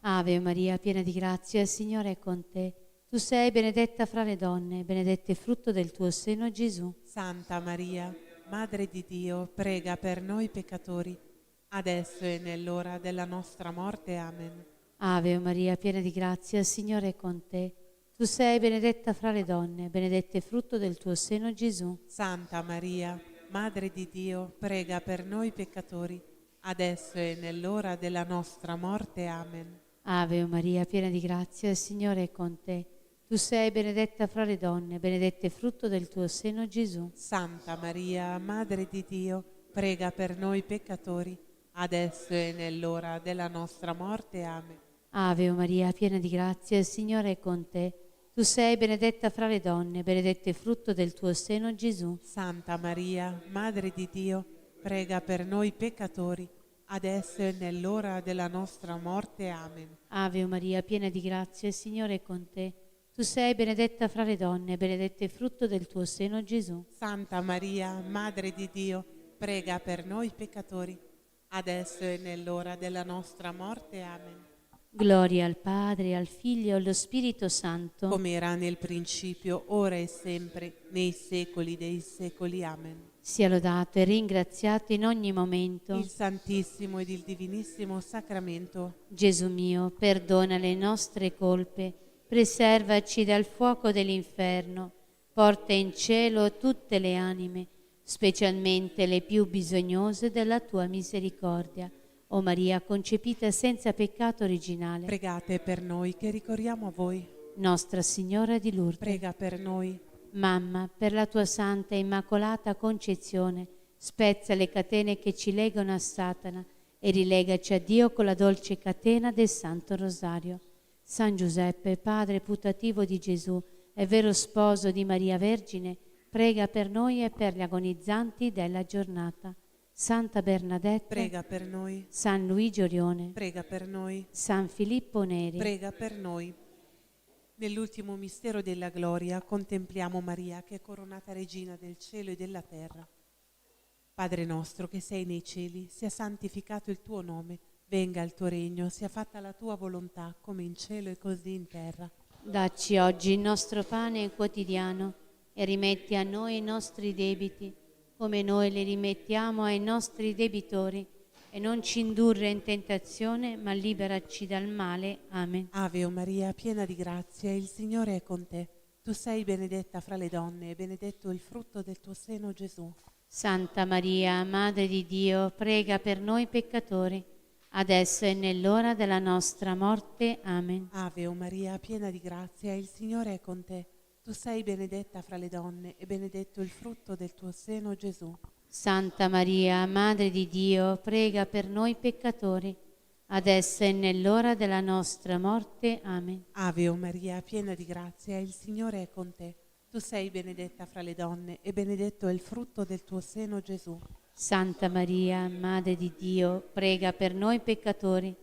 Ave Maria, piena di grazia, il Signore è con te. Tu sei benedetta fra le donne, benedetto il frutto del tuo seno, Gesù. Santa Maria, Madre di Dio, prega per noi peccatori, adesso e nell'ora della nostra morte. Amen. Ave Maria, piena di grazia, il Signore è con te. Tu sei benedetta fra le donne, benedetto il frutto del tuo seno, Gesù. Santa Maria, Madre di Dio, prega per noi peccatori, adesso e nell'ora della nostra morte. Amen. Ave Maria, piena di grazia, il Signore è con te. Tu sei benedetta fra le donne, benedetto il frutto del tuo seno, Gesù. Santa Maria, Madre di Dio, prega per noi peccatori, adesso e nell'ora della nostra morte. Amen. Ave Maria, piena di grazia, il Signore è con te. Tu sei benedetta fra le donne, benedetto il frutto del tuo seno, Gesù. Santa Maria, Madre di Dio, prega per noi peccatori, adesso e nell'ora della nostra morte. Amen. Ave Maria, piena di grazia, il Signore è con te. Tu sei benedetta fra le donne, benedetto il frutto del tuo seno, Gesù. Santa Maria, Madre di Dio, prega per noi peccatori, adesso e nell'ora della nostra morte. Amen. Gloria al Padre, al Figlio e allo Spirito Santo. Come era nel principio, ora e sempre, nei secoli dei secoli. Amen. Sia lodato e ringraziato in ogni momento. Il Santissimo ed il Divinissimo Sacramento. Gesù mio, perdona le nostre colpe, preservaci dal fuoco dell'inferno, porta in cielo tutte le anime, specialmente le più bisognose della tua misericordia. O Maria concepita senza peccato originale, Pregate per noi che ricorriamo a voi. Nostra Signora di Lourdes, Prega per noi. Mamma, per la tua santa e immacolata concezione, spezza le catene che ci legano a Satana e rilegaci a Dio con la dolce catena del Santo Rosario. San Giuseppe, padre putativo di Gesù e vero sposo di Maria Vergine, prega per noi e per gli agonizzanti della giornata. Santa Bernadette, Prega per noi. San Luigi Orione, Prega per noi. San Filippo Neri, Prega per noi. Nell'ultimo mistero della gloria contempliamo Maria che è coronata regina del cielo e della terra. Padre nostro che sei nei cieli, sia santificato il tuo nome, venga il tuo regno, sia fatta la tua volontà come in cielo e così in terra. dacci oggi il nostro pane quotidiano e rimetti a noi i nostri debiti, come noi li rimettiamo ai nostri debitori, e non ci indurre in tentazione, ma liberaci dal male. Amen. Ave Maria, piena di grazia, il Signore è con te. Tu sei benedetta fra le donne e benedetto il frutto del tuo seno, Gesù. Santa Maria, Madre di Dio, prega per noi peccatori, adesso e nell'ora della nostra morte. Amen. Ave Maria, piena di grazia, il Signore è con te. Tu sei benedetta fra le donne e benedetto il frutto del tuo seno, Gesù. Santa Maria, Madre di Dio, prega per noi peccatori, adesso e nell'ora della nostra morte. Amen. Ave Maria, piena di grazia, il Signore è con te. Tu sei benedetta fra le donne e benedetto è il frutto del tuo seno, Gesù. Santa Maria, Madre di Dio, prega per noi peccatori,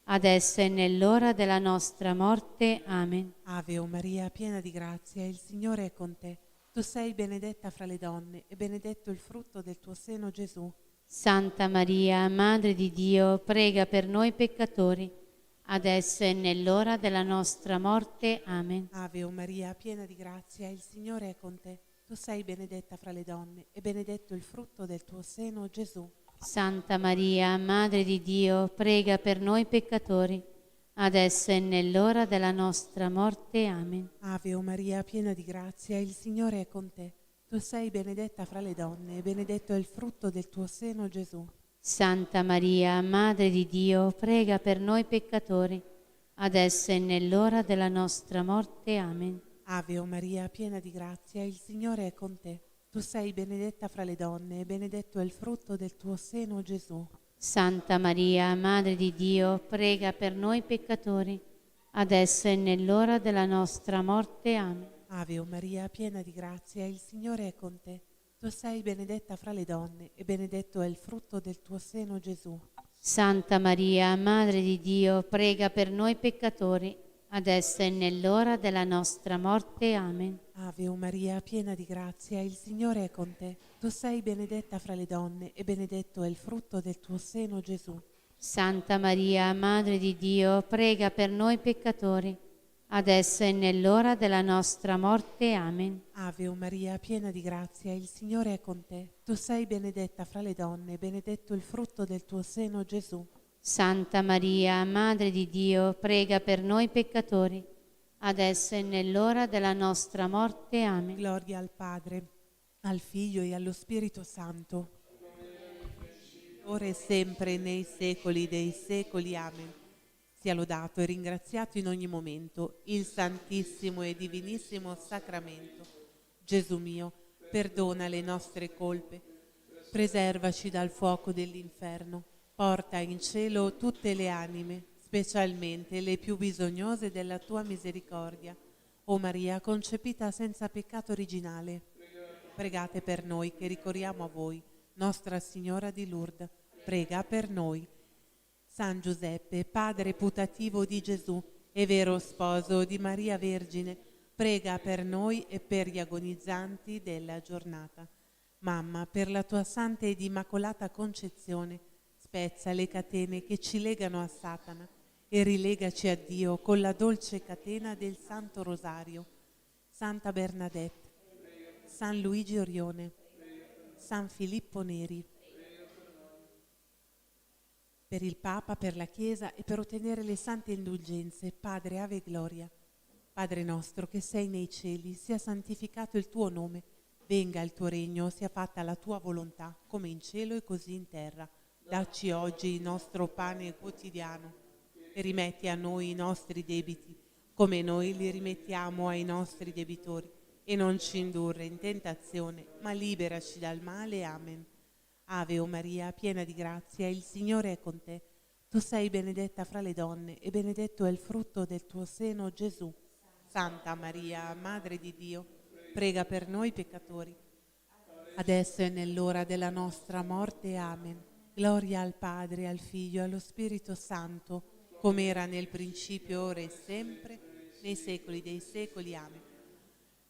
adesso e nell'ora della nostra morte. Amen. Ave Maria, piena di grazia, il Signore è con te. Tu sei benedetta fra le donne e benedetto il frutto del tuo seno, Gesù. Santa Maria, Madre di Dio, prega per noi peccatori, adesso e nell'ora della nostra morte. Amen. Ave Maria, piena di grazia, il Signore è con te. Tu sei benedetta fra le donne e benedetto il frutto del tuo seno, Gesù. Santa Maria, Madre di Dio, prega per noi peccatori, adesso e nell'ora della nostra morte. Amen. Ave Maria, piena di grazia, il Signore è con te. Tu sei benedetta fra le donne e benedetto è il frutto del tuo seno, Gesù. Santa Maria, Madre di Dio, prega per noi peccatori, adesso e nell'ora della nostra morte. Amen. Ave Maria, piena di grazia, il Signore è con te. Tu sei benedetta fra le donne e benedetto è il frutto del tuo seno, Gesù. Santa Maria, Madre di Dio, prega per noi peccatori, adesso e nell'ora della nostra morte. Amen. Ave Maria, piena di grazia, il Signore è con te. Tu sei benedetta fra le donne e benedetto è il frutto del tuo seno, Gesù. Santa Maria, Madre di Dio, prega per noi peccatori, adesso e nell'ora della nostra morte. Amen. Ave Maria, piena di grazia, il Signore è con te. Tu sei benedetta fra le donne e benedetto è il frutto del tuo seno, Gesù. Santa Maria, Madre di Dio, prega per noi peccatori, adesso e nell'ora della nostra morte. Amen. Ave Maria, piena di grazia, il Signore è con te. Tu sei benedetta fra le donne, benedetto il frutto del tuo seno, Gesù. Santa Maria, Madre di Dio, prega per noi peccatori, adesso e nell'ora della nostra morte. Amen. Gloria al Padre, al Figlio e allo Spirito Santo, ora e sempre nei secoli dei secoli. Amen. Sia lodato e ringraziato in ogni momento il Santissimo e Divinissimo Sacramento. Gesù mio, perdona le nostre colpe, preservaci dal fuoco dell'inferno, porta in cielo tutte le anime, specialmente le più bisognose della tua misericordia. O Maria, concepita senza peccato originale, pregate per noi che ricorriamo a voi. Nostra Signora di Lourdes, prega per noi. San Giuseppe, padre putativo di Gesù e vero sposo di Maria Vergine, prega per noi e per gli agonizzanti della giornata. Mamma, per la tua santa ed immacolata concezione, spezza le catene che ci legano a Satana e rilegaci a Dio con la dolce catena del Santo Rosario. Santa Bernadette, San Luigi Orione, San Filippo Neri, per il Papa, per la Chiesa e per ottenere le sante indulgenze. Padre, Ave Gloria. Padre nostro che sei nei cieli, sia santificato il tuo nome, venga il tuo regno, sia fatta la tua volontà, come in cielo e così in terra. Dacci oggi il nostro pane quotidiano e rimetti a noi i nostri debiti, come noi li rimettiamo ai nostri debitori, e non ci indurre in tentazione, ma liberaci dal male. Amen. Ave Maria, piena di grazia, il Signore è con te. Tu sei benedetta fra le donne e benedetto è il frutto del tuo seno, Gesù. Santa Maria, Madre di Dio, prega per noi peccatori, adesso e nell'ora della nostra morte. Amen. Gloria al Padre, al Figlio e allo Spirito Santo, come era nel principio, ora e sempre, nei secoli dei secoli. Amen.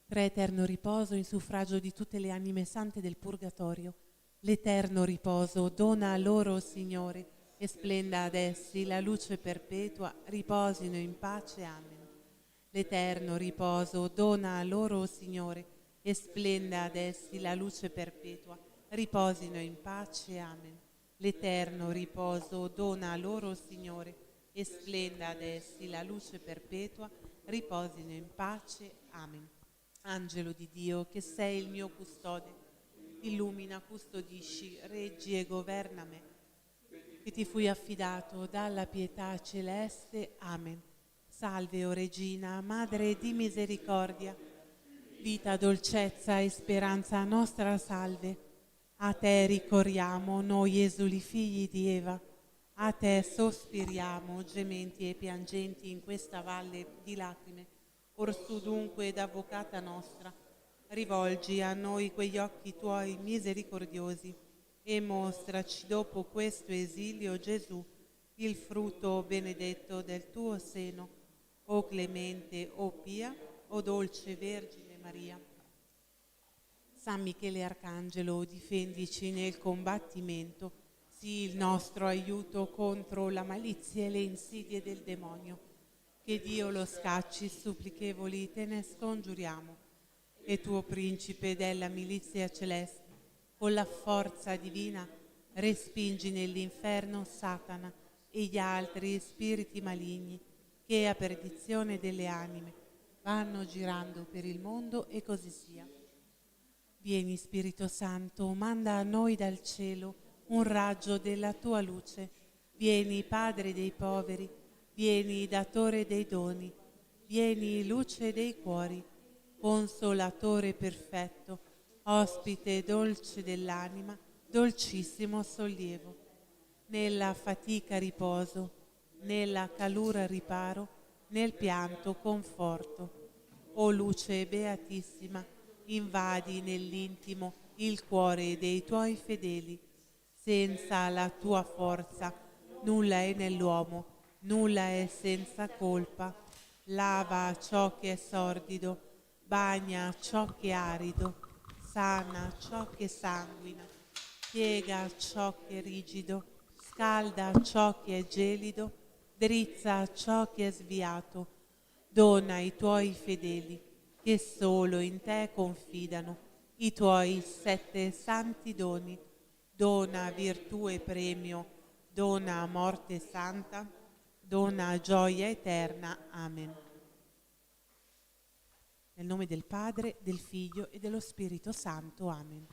Tra eterno riposo in suffragio di tutte le anime sante del Purgatorio, l'eterno riposo dona a loro, Signore, e splenda ad essi la luce perpetua, riposino in pace. Amen. L'eterno riposo dona a loro, Signore, e splenda ad essi la luce perpetua, riposino in pace. Amen. L'eterno riposo dona a loro, Signore, e splenda ad essi la luce perpetua, riposino in pace. Amen. Angelo di Dio, che sei il mio custode, illumina, custodisci, reggi e governa me, che ti fui affidato dalla pietà celeste. Amen. Salve, o Regina, Madre di misericordia, vita, dolcezza e speranza nostra, salve. A te ricorriamo, noi esuli figli di Eva, a te sospiriamo, gementi e piangenti in questa valle di lacrime. Orsù dunque, ed avvocata nostra, rivolgi a noi quegli occhi tuoi misericordiosi e mostraci dopo questo esilio Gesù, il frutto benedetto del tuo seno. O clemente, o pia, o dolce Vergine Maria. San Michele Arcangelo, difendici nel combattimento, sii il nostro aiuto contro la malizia e le insidie del demonio. Che Dio lo scacci, supplichevoli te ne scongiuriamo. E tuo principe della milizia celeste, con la forza divina, respingi nell'inferno Satana e gli altri spiriti maligni che a perdizione delle anime vanno girando per il mondo, e così sia. Vieni Spirito Santo, manda a noi dal cielo un raggio della tua luce. Vieni Padre dei poveri, vieni Datore dei doni, vieni Luce dei cuori, Consolatore perfetto, ospite dolce dell'anima, dolcissimo sollievo. Nella fatica riposo, nella calura riparo, nel pianto conforto. O luce beatissima, invadi nell'intimo il cuore dei tuoi fedeli. Senza la tua forza nulla è nell'uomo, nulla è senza colpa. Lava ciò che è sordido, bagna ciò che è arido, sana ciò che sanguina, piega ciò che è rigido, scalda ciò che è gelido, drizza ciò che è sviato, dona ai tuoi fedeli che solo in te confidano i tuoi 7 santi doni, dona virtù e premio, dona morte santa, dona gioia eterna. Amen. Nel nome del Padre, del Figlio e dello Spirito Santo. Amen.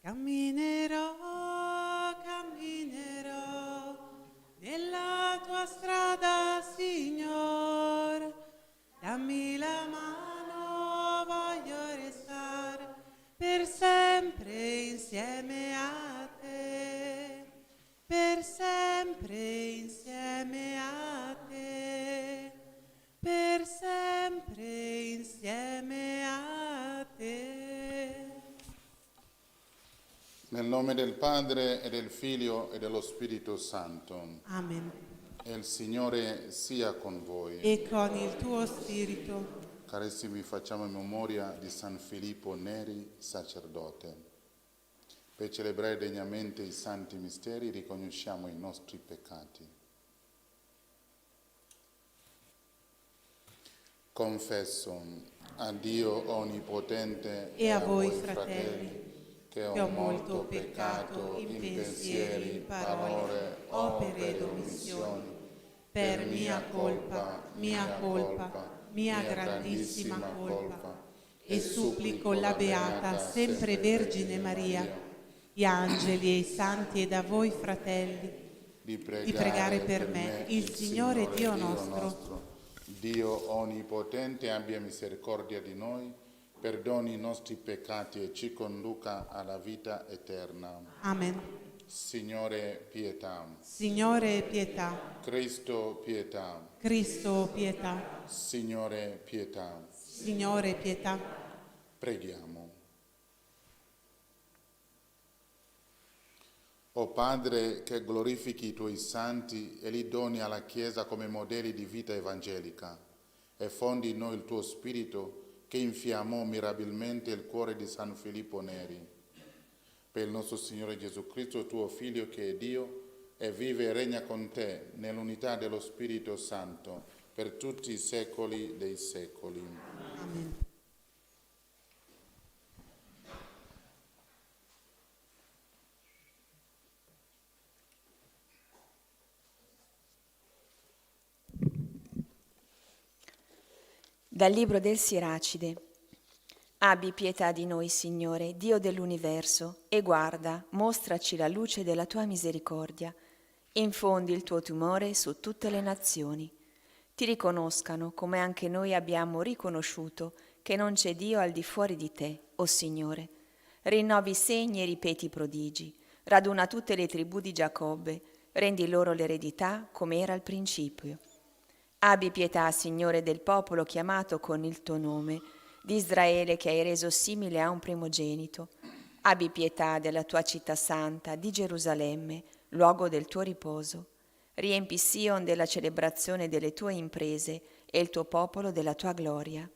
Camminerò, camminerò nella tua strada, Signore. Dammi la mano, voglio restare per sempre insieme a te. Per sempre insieme a te. Per sempre insieme a te. Nel nome del Padre e del Figlio e dello Spirito Santo. Amen. E il Signore sia con voi. E con il tuo spirito. Carissimi, facciamo in memoria di San Filippo Neri, sacerdote. Per celebrare degnamente i santi misteri riconosciamo i nostri peccati. Confesso a Dio Onnipotente E a voi, fratelli, che ho molto peccato in pensieri, parole, opere ed omissioni, per mia colpa, mia grandissima colpa, e supplico la Beata sempre Vergine Maria, gli angeli e i santi ed a voi, fratelli, di pregare per me il Signore Dio nostro. Dio Onnipotente abbia misericordia di noi, perdoni i nostri peccati e ci conduca alla vita eterna. Amen. Signore, pietà. Signore, pietà. Cristo, pietà. Cristo, pietà. Signore, pietà. Signore, pietà. Preghiamo. O Padre, che glorifichi i tuoi santi e li doni alla Chiesa come modelli di vita evangelica, e fondi in noi il tuo Spirito che infiammò mirabilmente il cuore di San Filippo Neri. Per il nostro Signore Gesù Cristo, tuo Figlio che è Dio e vive e regna con te nell'unità dello Spirito Santo per tutti i secoli dei secoli. Amen. Dal libro del Siracide. Abbi pietà di noi, Signore, Dio dell'universo, e guarda, mostraci la luce della tua misericordia. Infondi il tuo timore su tutte le nazioni. Ti riconoscano, come anche noi abbiamo riconosciuto, che non c'è Dio al di fuori di te, o Signore. Rinnovi segni e ripeti prodigi. Raduna tutte le tribù di Giacobbe. Rendi loro l'eredità come era al principio. Abbi pietà, Signore, del popolo chiamato con il tuo nome, di Israele che hai reso simile a un primogenito. Abbi pietà della tua città santa, di Gerusalemme, luogo del tuo riposo. Riempi Sion della celebrazione delle tue imprese e il tuo popolo della tua gloria.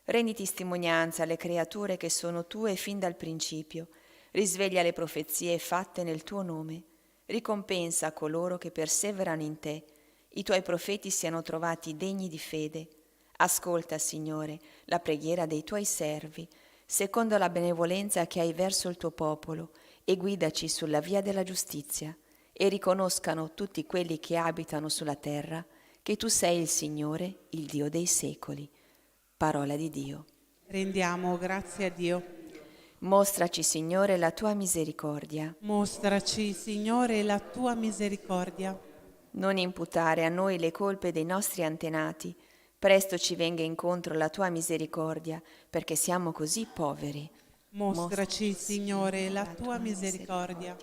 Rendi testimonianza alle creature che sono tue fin dal principio. Risveglia le profezie fatte nel tuo nome. Ricompensa coloro che perseverano in te. I tuoi profeti siano trovati degni di fede. Ascolta, Signore, la preghiera dei tuoi servi, secondo la benevolenza che hai verso il tuo popolo, e guidaci sulla via della giustizia, e riconoscano tutti quelli che abitano sulla terra che tu sei il Signore, il Dio dei secoli. Parola di Dio. Rendiamo grazie a Dio. Mostraci, Signore, la tua misericordia. Mostraci, Signore, la tua misericordia. Non imputare a noi le colpe dei nostri antenati. Presto ci venga incontro la tua misericordia, perché siamo così poveri. Mostraci, Signore, la tua misericordia.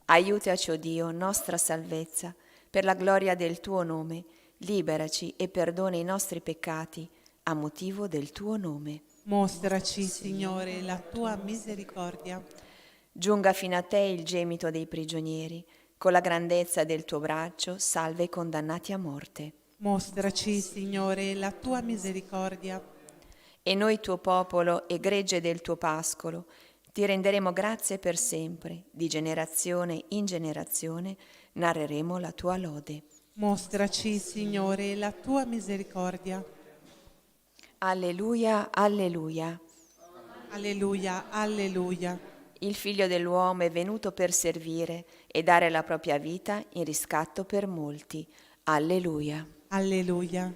Aiutaci, o Dio, nostra salvezza, per la gloria del tuo nome. Liberaci e perdona i nostri peccati, a motivo del tuo nome. Mostraci, Signore, la tua misericordia. Giunga fino a te il gemito dei prigionieri. Con la grandezza del tuo braccio salva i condannati a morte. Mostraci, Signore, la tua misericordia. E noi, tuo popolo e gregge del tuo pascolo, ti renderemo grazie per sempre. Di generazione in generazione narreremo la tua lode. Mostraci, Signore, la tua misericordia. Alleluia, alleluia. Alleluia, alleluia. Il Figlio dell'uomo è venuto per servire e dare la propria vita in riscatto per molti. Alleluia. Alleluia.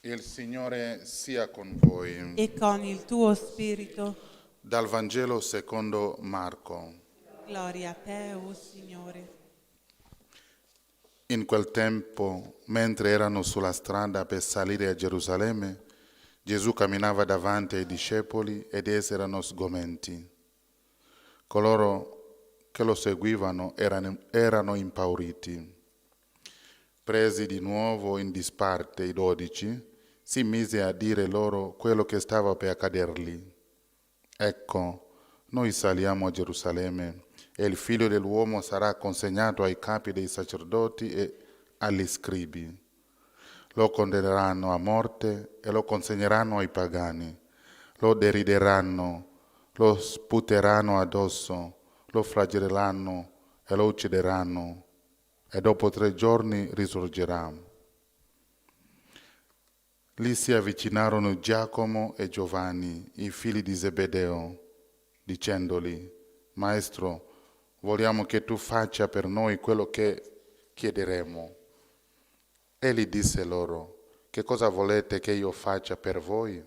Il Signore sia con voi. E con il tuo spirito. Dal Vangelo secondo Marco. Gloria a te, o Signore. In quel tempo, mentre erano sulla strada per salire a Gerusalemme, Gesù camminava davanti ai discepoli ed essi erano sgomenti. Coloro che lo seguivano erano impauriti. Presi di nuovo in disparte i 12, si mise a dire loro quello che stava per accadergli. Ecco, noi saliamo a Gerusalemme e il Figlio dell'uomo sarà consegnato ai capi dei sacerdoti e agli scribi. Lo condanneranno a morte e lo consegneranno ai pagani. Lo derideranno, lo sputeranno addosso, lo flagelleranno e lo uccideranno, e dopo 3 giorni risorgerà. Lì si avvicinarono Giacomo e Giovanni, i figli di Zebedeo, dicendogli: Maestro, vogliamo che tu faccia per noi quello che chiederemo. Egli disse loro: Che cosa volete che io faccia per voi?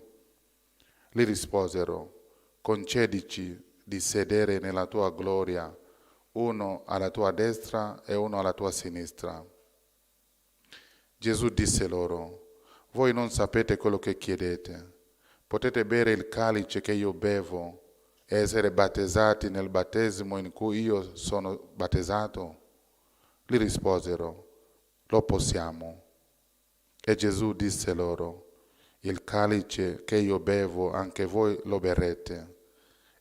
Gli risposero: Concedici di sedere nella tua gloria, uno alla tua destra e uno alla tua sinistra. Gesù disse loro: Voi non sapete quello che chiedete. Potete bere il calice che io bevo essere battezzati nel battesimo in cui io sono battezzato? Gli risposero, lo possiamo. E Gesù disse loro, il calice che io bevo anche voi lo berrete,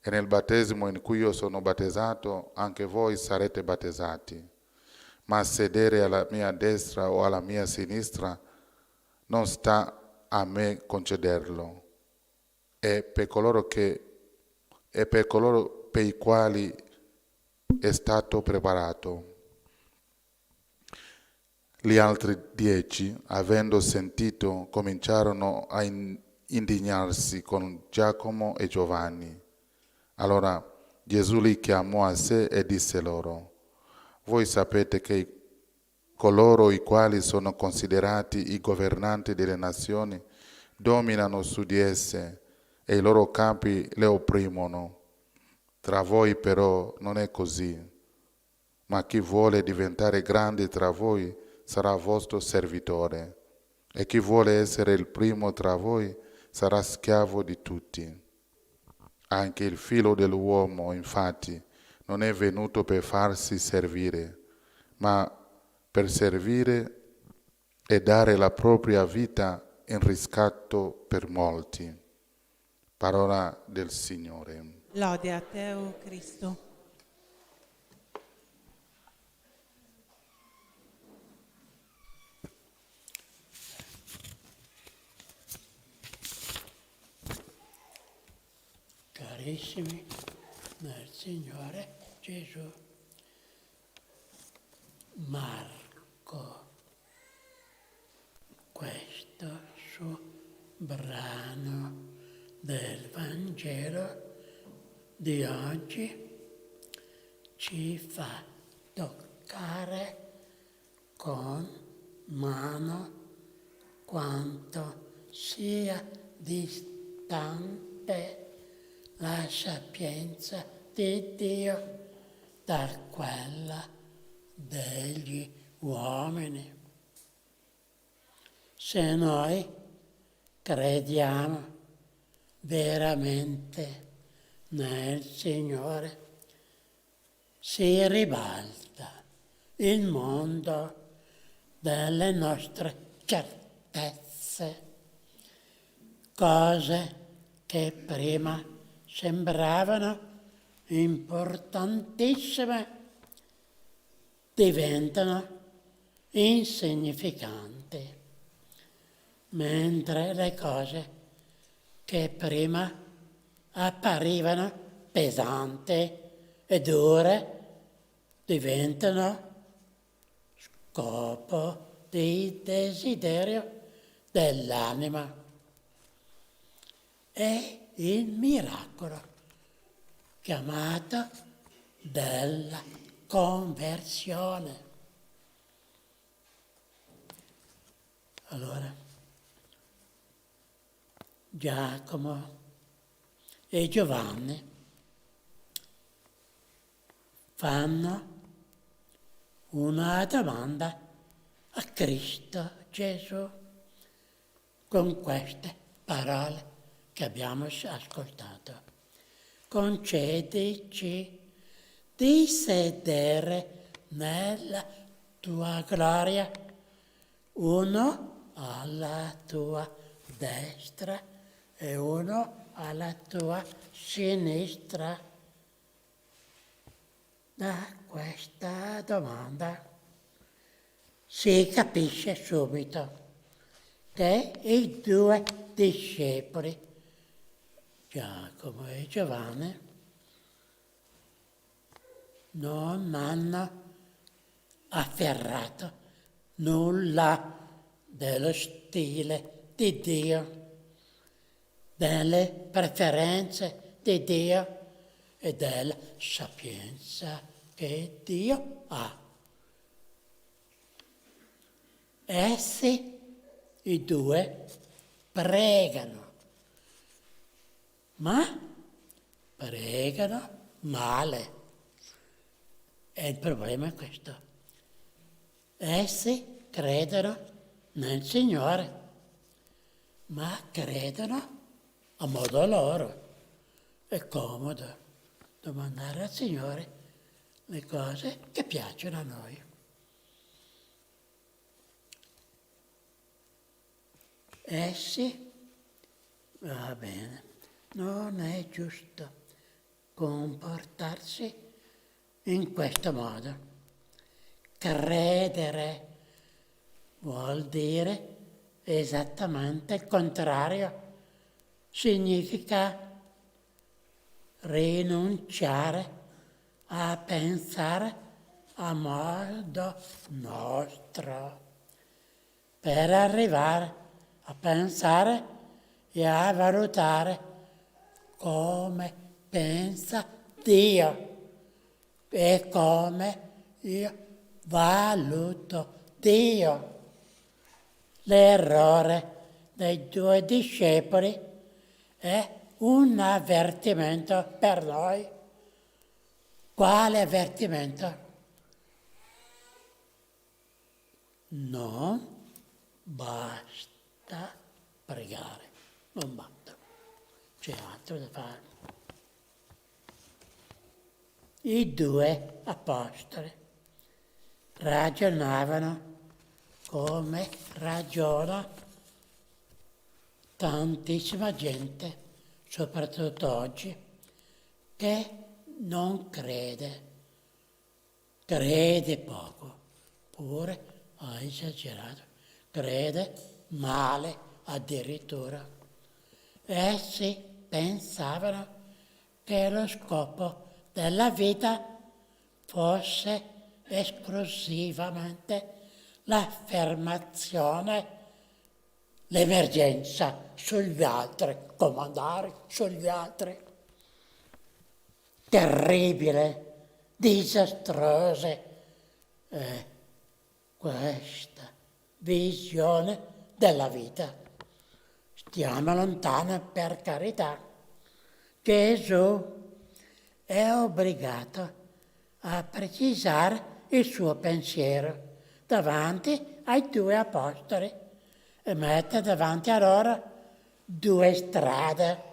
e nel battesimo in cui io sono battezzato anche voi sarete battezzati, ma sedere alla mia destra o alla mia sinistra non sta a me concederlo, è per coloro per i quali è stato preparato. Gli altri 10, avendo sentito, cominciarono a indignarsi con Giacomo e Giovanni. Allora Gesù li chiamò a sé e disse loro, voi sapete che coloro i quali sono considerati i governanti delle nazioni dominano su di esse e i loro capi le opprimono. Tra voi però non è così, ma chi vuole diventare grande tra voi sarà vostro servitore, e chi vuole essere il primo tra voi sarà schiavo di tutti. Anche il Figlio dell'uomo, infatti, non è venuto per farsi servire, ma per servire e dare la propria vita in riscatto per molti. Parola del Signore. Lode a te, o Cristo. Carissimi nel Signore Gesù, Marco, questo suo brano del Vangelo di oggi ci fa toccare con mano quanto sia distante la sapienza di Dio da quella degli uomini. Se noi crediamo veramente nel Signore, si ribalta il mondo delle nostre certezze, cose che prima sembravano importantissime, diventano insignificanti, mentre le cose che prima apparivano pesanti e dure diventano scopo di desiderio dell'anima. È il miracolo chiamato della conversione. Allora, Giacomo e Giovanni fanno una domanda a Cristo Gesù con queste parole che abbiamo ascoltato. Concedici di sedere nella tua gloria, uno alla tua destra e uno alla tua sinistra. Da questa domanda si capisce subito che i due discepoli, Giacomo e Giovanni, non hanno afferrato nulla dello stile di Dio, delle preferenze di Dio e della sapienza che Dio ha. Essi, i due, pregano, ma pregano male. E il problema è questo. Essi credono nel Signore, ma credono a modo loro, è comodo domandare al Signore le cose che piacciono a noi. Essi, va bene, non è giusto comportarsi in questo modo. Credere vuol dire esattamente il contrario. Significa rinunciare a pensare a modo nostro per arrivare a pensare e a valutare come pensa Dio e come io valuto Dio. L'errore dei 2 discepoli è un avvertimento per noi. Quale avvertimento? Non basta pregare, non basta, c'è altro da fare. I 2 apostoli ragionavano come ragiona tantissima gente, soprattutto oggi, che non crede poco, pure ha esagerato, crede male addirittura. Essi pensavano che lo scopo della vita fosse esclusivamente l'affermazione, l'emergenza sugli altri, comandare sugli altri. Terribile, disastrosa questa visione della vita. Stiamo lontano, per carità. Gesù è obbligato a precisare il suo pensiero davanti ai 2 apostoli e mette davanti a loro 2 strade,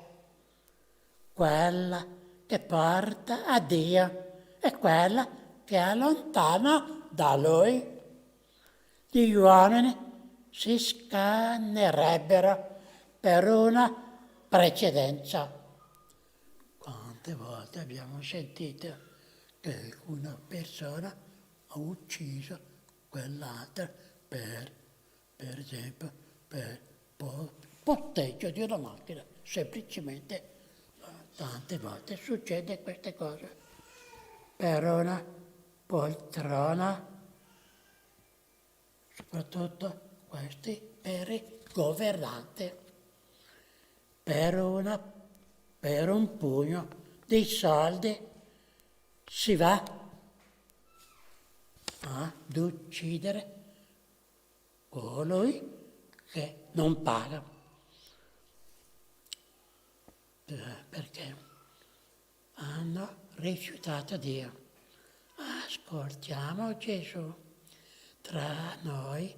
quella che porta a Dio e quella che allontana da Lui. Gli uomini si scannerebbero per una precedenza. Quante volte abbiamo sentito che una persona ha ucciso quell'altra per esempio, per poteggio di una macchina, semplicemente. Tante volte succede queste cose. Per una poltrona, soprattutto questi per i governanti, per un pugno di soldi si va ad uccidere colui che non paga. Perché hanno rifiutato Dio. Ascoltiamo Gesù. Tra noi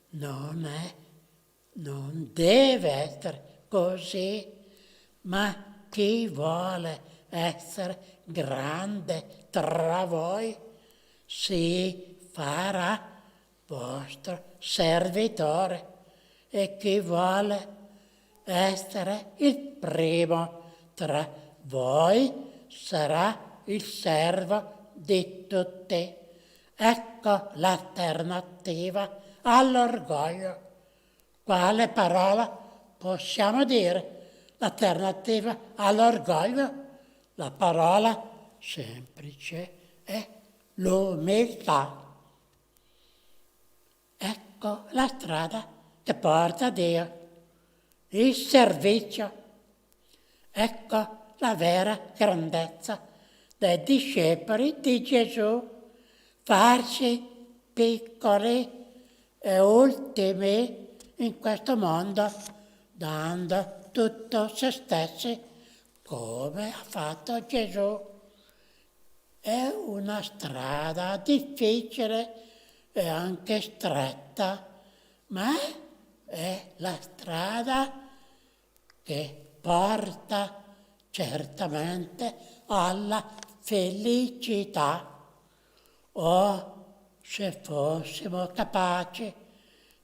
non deve essere così, ma chi vuole essere grande tra voi si farà vostro servitore, e chi vuole essere il primo tra voi sarà il servo di tutti. Ecco l'alternativa all'orgoglio. Quale parola possiamo dire? L'alternativa all'orgoglio? La parola semplice è l'umiltà. Ecco la strada che porta a Dio. Il servizio. Ecco la vera grandezza dei discepoli di Gesù. Farsi piccoli e ultimi in questo mondo, dando tutto se stessi, come ha fatto Gesù. È una strada difficile e anche stretta, ma è la strada che porta certamente alla felicità. Oh, se fossimo capaci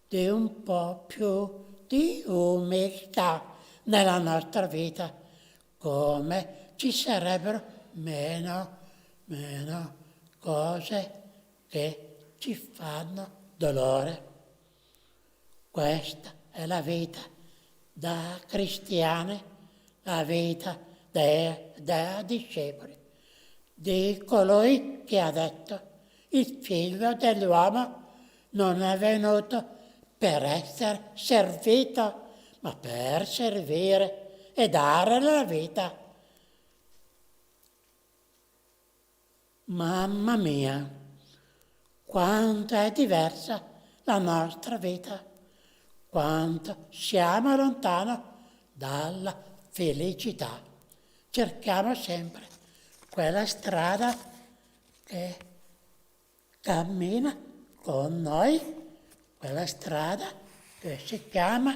di un po' più di umiltà nella nostra vita, come ci sarebbero meno cose che ci fanno dolore. Questa è la vita da cristiani, la vita da discepoli, di colui che ha detto: il figlio dell'uomo non è venuto per essere servito, ma per servire e dare la vita. Mamma mia, quanto è diversa la nostra vita, quanto siamo lontano dalla felicità. Cerchiamo sempre quella strada che cammina con noi, quella strada che si chiama,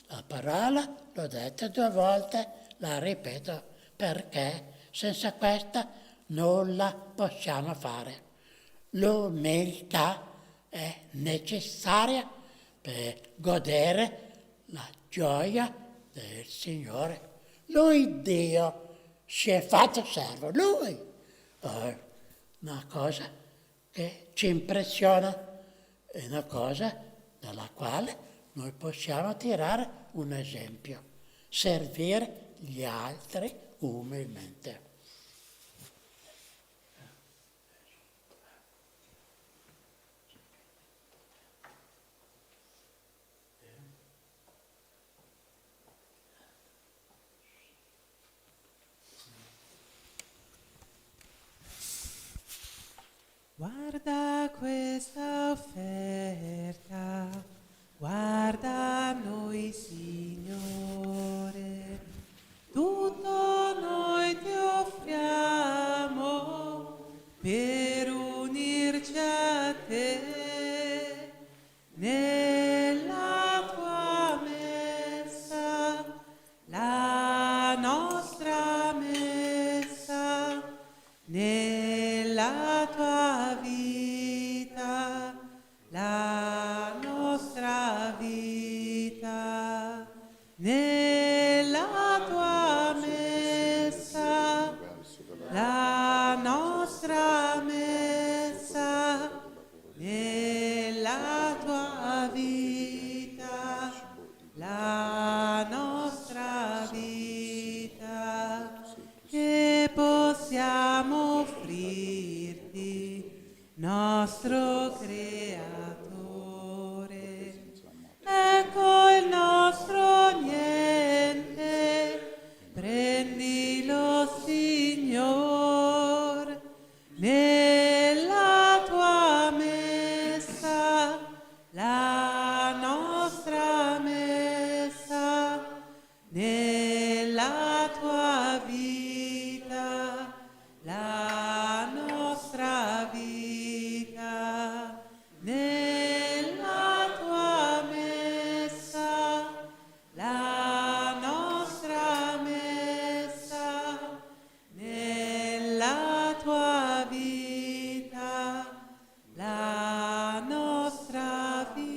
la parola, l'ho detta 2 volte, la ripeto, perché senza questa nulla possiamo fare. L'umiltà è necessaria per godere la gioia del Signore. Lui, Dio, si è fatto servo, Lui. Una cosa che ci impressiona, è una cosa dalla quale noi possiamo tirare un esempio: servire gli altri umilmente. Guarda questa offerta, guarda noi Signore, tutto noi ti offriamo per unirci a te nella tua messa, la nostra messa, nella tua vita, la nostra vita, nella tua messa, la nostra messa, nella tua vita, la nostra vita, che possiamo offrirti, nostro Creatore. Ecco il nostro niente, prendilo, Signor, nella tua messa, la nostra messa, nella tua vita, la nostra vita, nella tua messa, la nostra messa, nella tua vita, la nostra vita.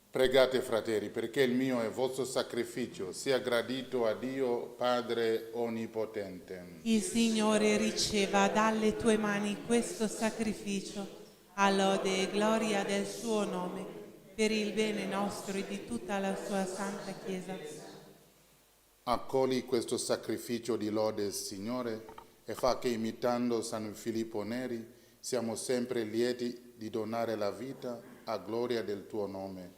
Pregate, fratelli, perché il mio e il vostro sacrificio sia gradito a Dio Padre Onnipotente. Il Signore riceva dalle tue mani questo sacrificio, a lode e gloria del suo nome, per il bene nostro e di tutta la sua santa Chiesa. Accogli questo sacrificio di lode, Signore, e fa che, imitando San Filippo Neri, siamo sempre lieti di donare la vita a gloria del tuo nome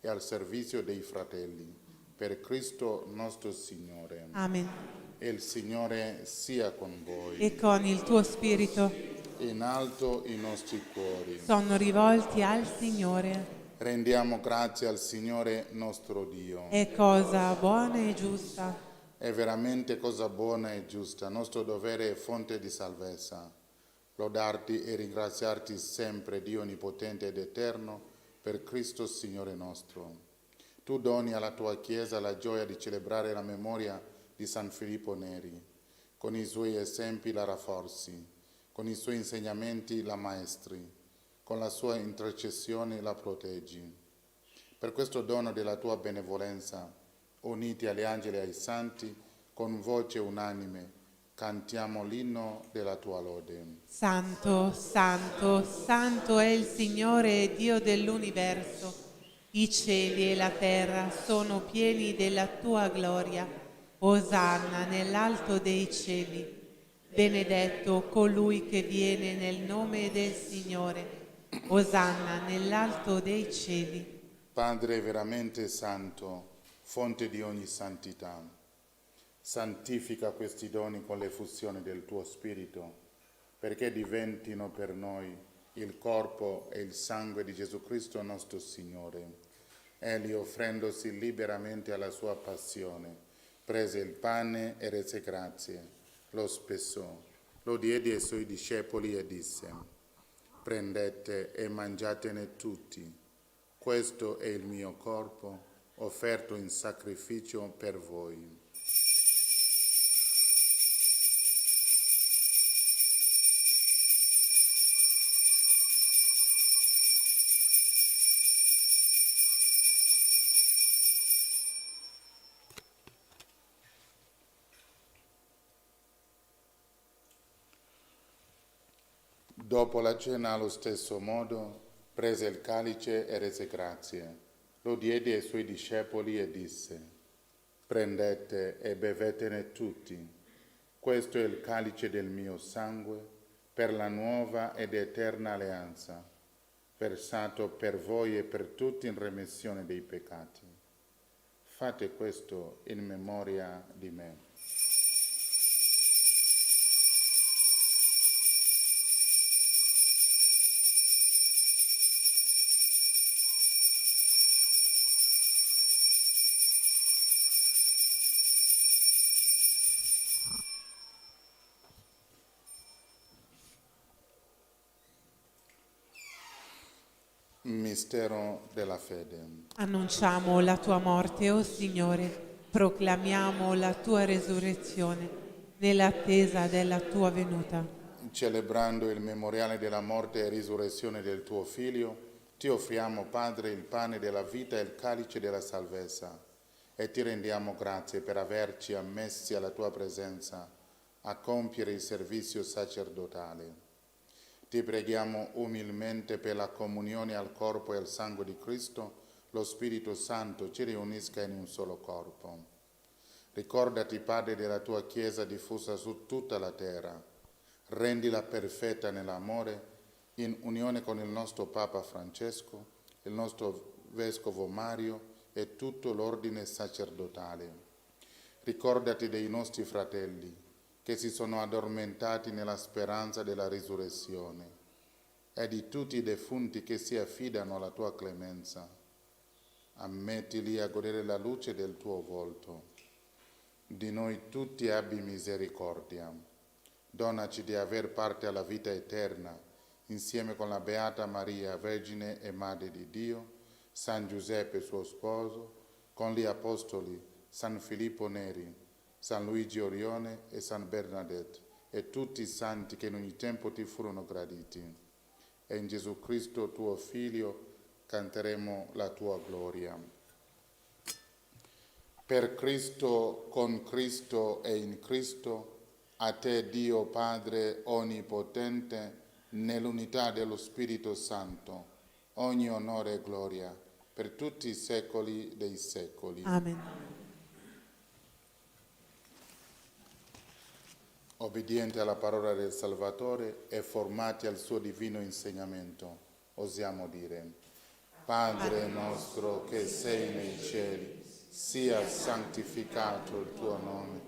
e al servizio dei fratelli. Per Cristo nostro Signore. Amen. E il Signore sia con voi. E con il tuo spirito In alto i nostri cuori. sono rivolti al Signore. Rendiamo grazie al Signore nostro Dio. È cosa buona e giusta. È veramente cosa buona e giusta, nostro dovere e fonte di salvezza. Lodarti e ringraziarti sempre, Dio onnipotente ed eterno, per Cristo Signore nostro. Tu doni alla tua Chiesa la gioia di celebrare la memoria di San Filippo Neri. Con i suoi esempi la rafforzi, con i suoi insegnamenti la maestri, con la sua intercessione la proteggi. Per questo dono della tua benevolenza, uniti agli angeli e ai santi, con voce unanime, cantiamo l'inno della tua lode. Santo, santo, santo è il Signore Dio dell'universo. I cieli e la terra sono pieni della tua gloria. Osanna nell'alto dei cieli. Benedetto colui che viene nel nome del Signore. Osanna nell'alto dei cieli. Padre veramente santo, fonte di ogni santità, santifica questi doni con l'effusione del tuo Spirito, perché diventino per noi il corpo e il sangue di Gesù Cristo nostro Signore. Egli, offrendosi liberamente alla sua passione, prese il pane e rese grazie, lo spessò, lo diede ai suoi discepoli e disse: prendete e mangiatene tutti. Questo è il mio corpo, offerto in sacrificio per voi. Dopo la cena, allo stesso modo, prese il calice e rese grazie. Lo diede ai suoi discepoli e disse: prendete e bevetene tutti. Questo è il calice del mio sangue per la nuova ed eterna alleanza, versato per voi e per tutti in remissione dei peccati. Fate questo in memoria di me. Mistero della fede. Annunciamo la tua morte, o Signore, proclamiamo la tua resurrezione nell'attesa della tua venuta. Celebrando il memoriale della morte e risurrezione del tuo Figlio, ti offriamo, Padre, il pane della vita e il calice della salvezza, e ti rendiamo grazie per averci ammessi alla tua presenza a compiere il servizio sacerdotale. Ti preghiamo umilmente per la comunione al corpo e al sangue di Cristo, lo Spirito Santo ci riunisca in un solo corpo. Ricordati, Padre, della tua Chiesa diffusa su tutta la terra. Rendila perfetta nell'amore, in unione con il nostro Papa Francesco, il nostro Vescovo Mario e tutto l'ordine sacerdotale. Ricordati dei nostri fratelli che si sono addormentati nella speranza della risurrezione e di tutti i defunti che si affidano alla tua clemenza. Ammettili a godere la luce del tuo volto. Di noi tutti abbi misericordia. Donaci di aver parte alla vita eterna, insieme con la Beata Maria, Vergine e Madre di Dio, San Giuseppe suo sposo, con gli Apostoli, San Filippo Neri, San Luigi Orione e San Bernadette, e tutti i santi che in ogni tempo ti furono graditi. E in Gesù Cristo, tuo Figlio, canteremo la tua gloria. Per Cristo, con Cristo e in Cristo, a te Dio Padre Onnipotente, nell'unità dello Spirito Santo, ogni onore e gloria, per tutti i secoli dei secoli. Amen. Obbedienti alla parola del Salvatore e formati al suo divino insegnamento, osiamo dire: Padre nostro che sei nei cieli, sia santificato il tuo nome,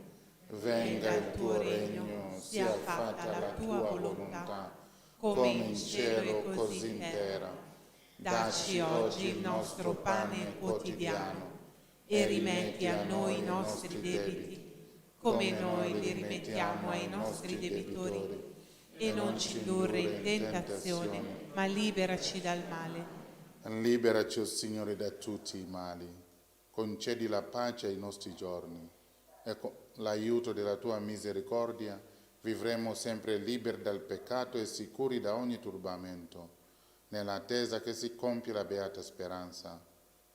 venga il tuo regno, sia fatta la tua volontà, come in cielo così in terra. Dacci oggi il nostro pane quotidiano e rimetti a noi i nostri debiti, come noi li rimettiamo ai nostri debitori, e non ci indurre in tentazione, ma liberaci dal male. Liberaci, o Signore, da tutti i mali. concedi la pace ai nostri giorni e con l'aiuto della tua misericordia vivremo sempre liberi dal peccato e sicuri da ogni turbamento, nell'attesa che si compia la beata speranza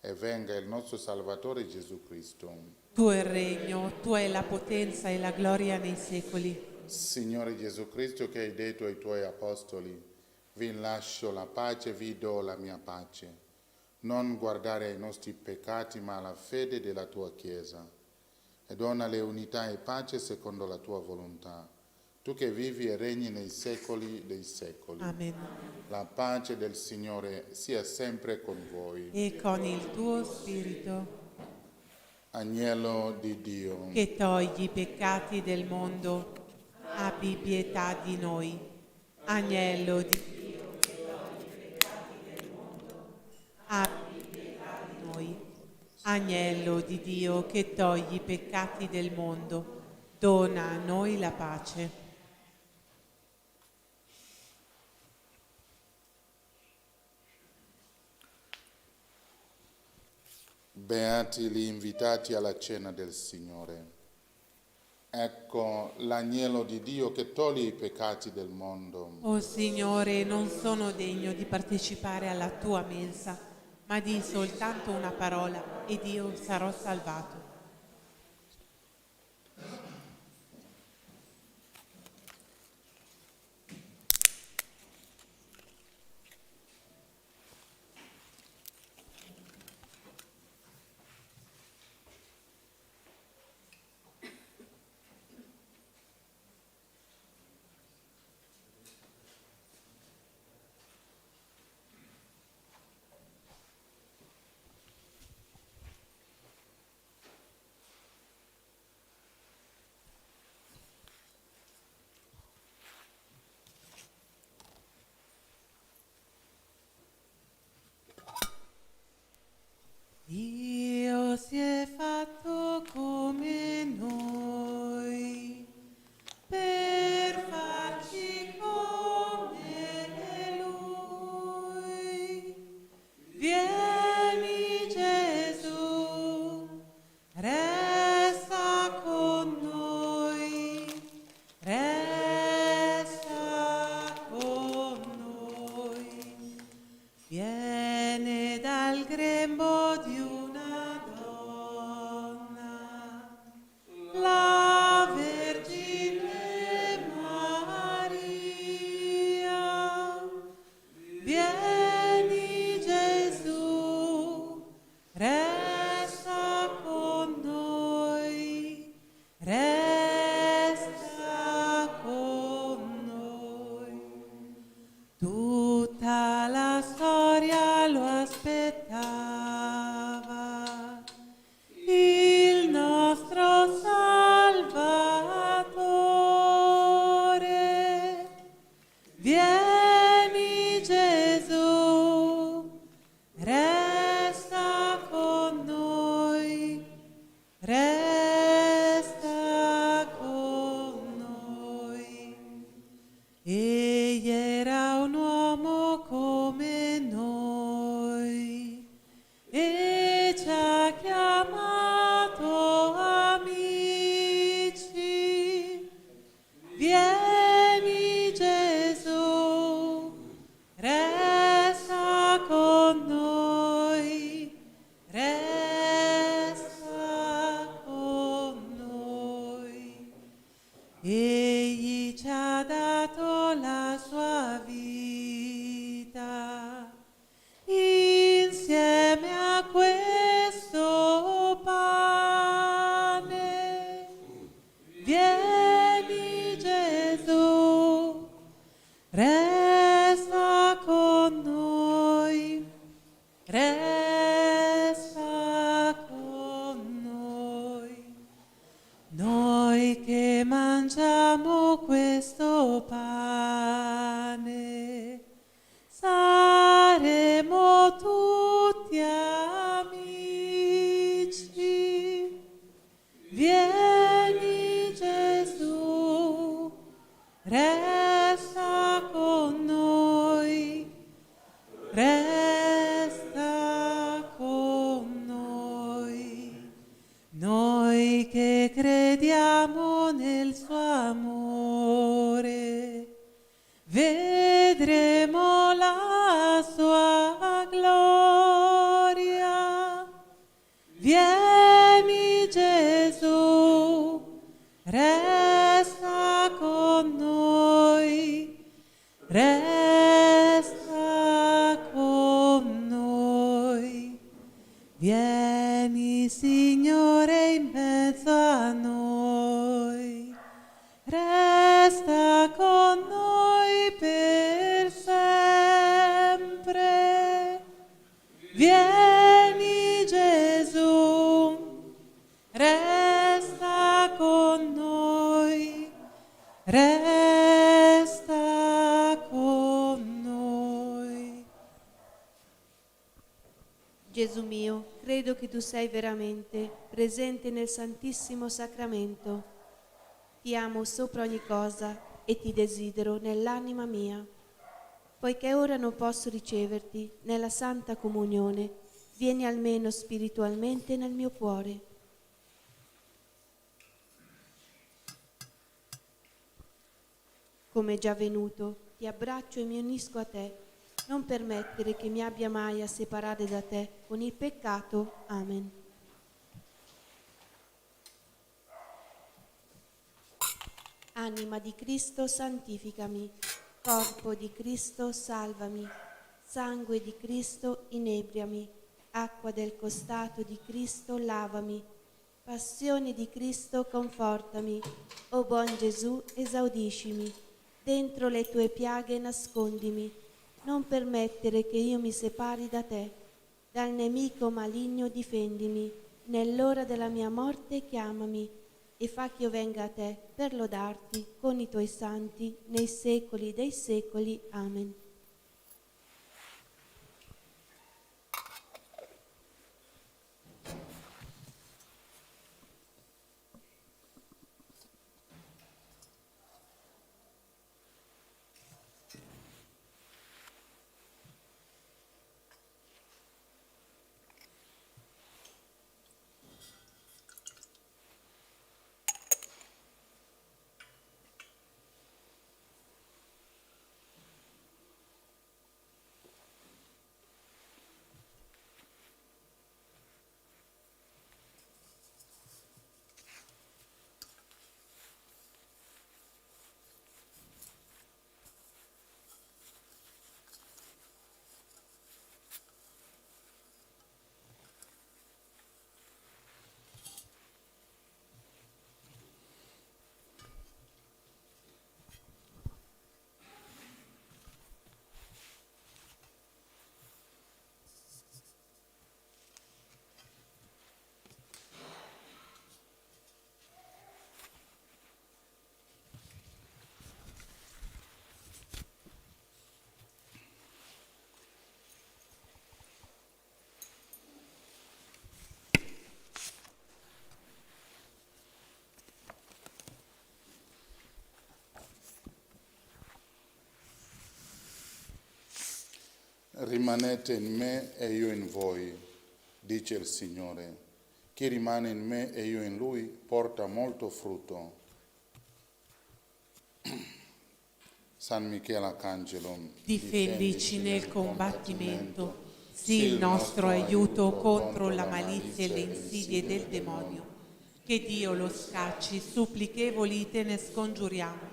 e venga il nostro Salvatore Gesù Cristo. Tuo è il regno, tua è la potenza e la gloria nei secoli. Signore Gesù Cristo, che hai detto ai tuoi apostoli, vi lascio la pace, vi do la mia pace. Non guardare ai nostri peccati, ma alla fede della tua Chiesa. E donale unità e pace secondo la tua volontà. Tu che vivi e regni nei secoli dei secoli. Amen. La pace del Signore sia sempre con voi. E con il tuo spirito, Agnello di Dio, che togli i peccati del mondo, abbi pietà di noi. Agnello di Dio, che togli i peccati del mondo, abbi pietà di noi. Agnello di Dio, che togli i peccati del mondo, dona a noi la pace. beati gli invitati alla cena del Signore. Ecco l'agnello di Dio che toglie i peccati del mondo. O Signore, non sono degno di partecipare alla tua mensa, ma di soltanto una parola ed io sarò salvato. Dio si è fatto come noi per farci come Lui. Vieni Gesù, resta con noi, resta con noi. Viene dal grembo di una donna, la Vergine Maria. Vieni Gesù, resta con noi, resta con noi. Tutta la storia lo aspettava, il nostro Salvatore. Vieni Gesù, resta con noi, resta con noi. Egli era un uomo come noi e ci ha chiamato amici. Vieni Gesù, resta con noi, resta con noi. Egli ci ha dato la sua vita insieme a questo pane. Vieni Gesù, resta con noi, resta con noi. Noi che mangiamo questo pane, saremo tutti amici. Vieni Gesù, resta con noi, resta con noi. Gesù mio, credo che tu sei veramente presente nel Santissimo Sacramento. Ti amo sopra ogni cosa e ti desidero nell'anima mia. Poiché ora non posso riceverti nella Santa Comunione, vieni almeno spiritualmente nel mio cuore. Come già venuto, ti abbraccio e mi unisco a te. Non permettere che mi abbia mai a separare da te con il peccato. Amen. Anima di Cristo, santificami. Corpo di Cristo, salvami. Sangue di Cristo, inebriami. Acqua del costato di Cristo, lavami. Passione di Cristo, confortami. O buon Gesù, esaudiscimi. Dentro le tue piaghe nascondimi. Non permettere che io mi separi da te. Dal nemico maligno difendimi. Nell'ora della mia morte chiamami e fa che io venga a te per lodarti con i tuoi santi nei secoli dei secoli. Amen. Rimanete in me e io in voi, dice il Signore. Chi rimane in me e io in lui porta molto frutto. San Michele Arcangelo, Difendici nel combattimento, sii il nostro aiuto contro la malizia e le insidie del demonio. Che Dio lo scacci, supplichevoli te ne scongiuriamo.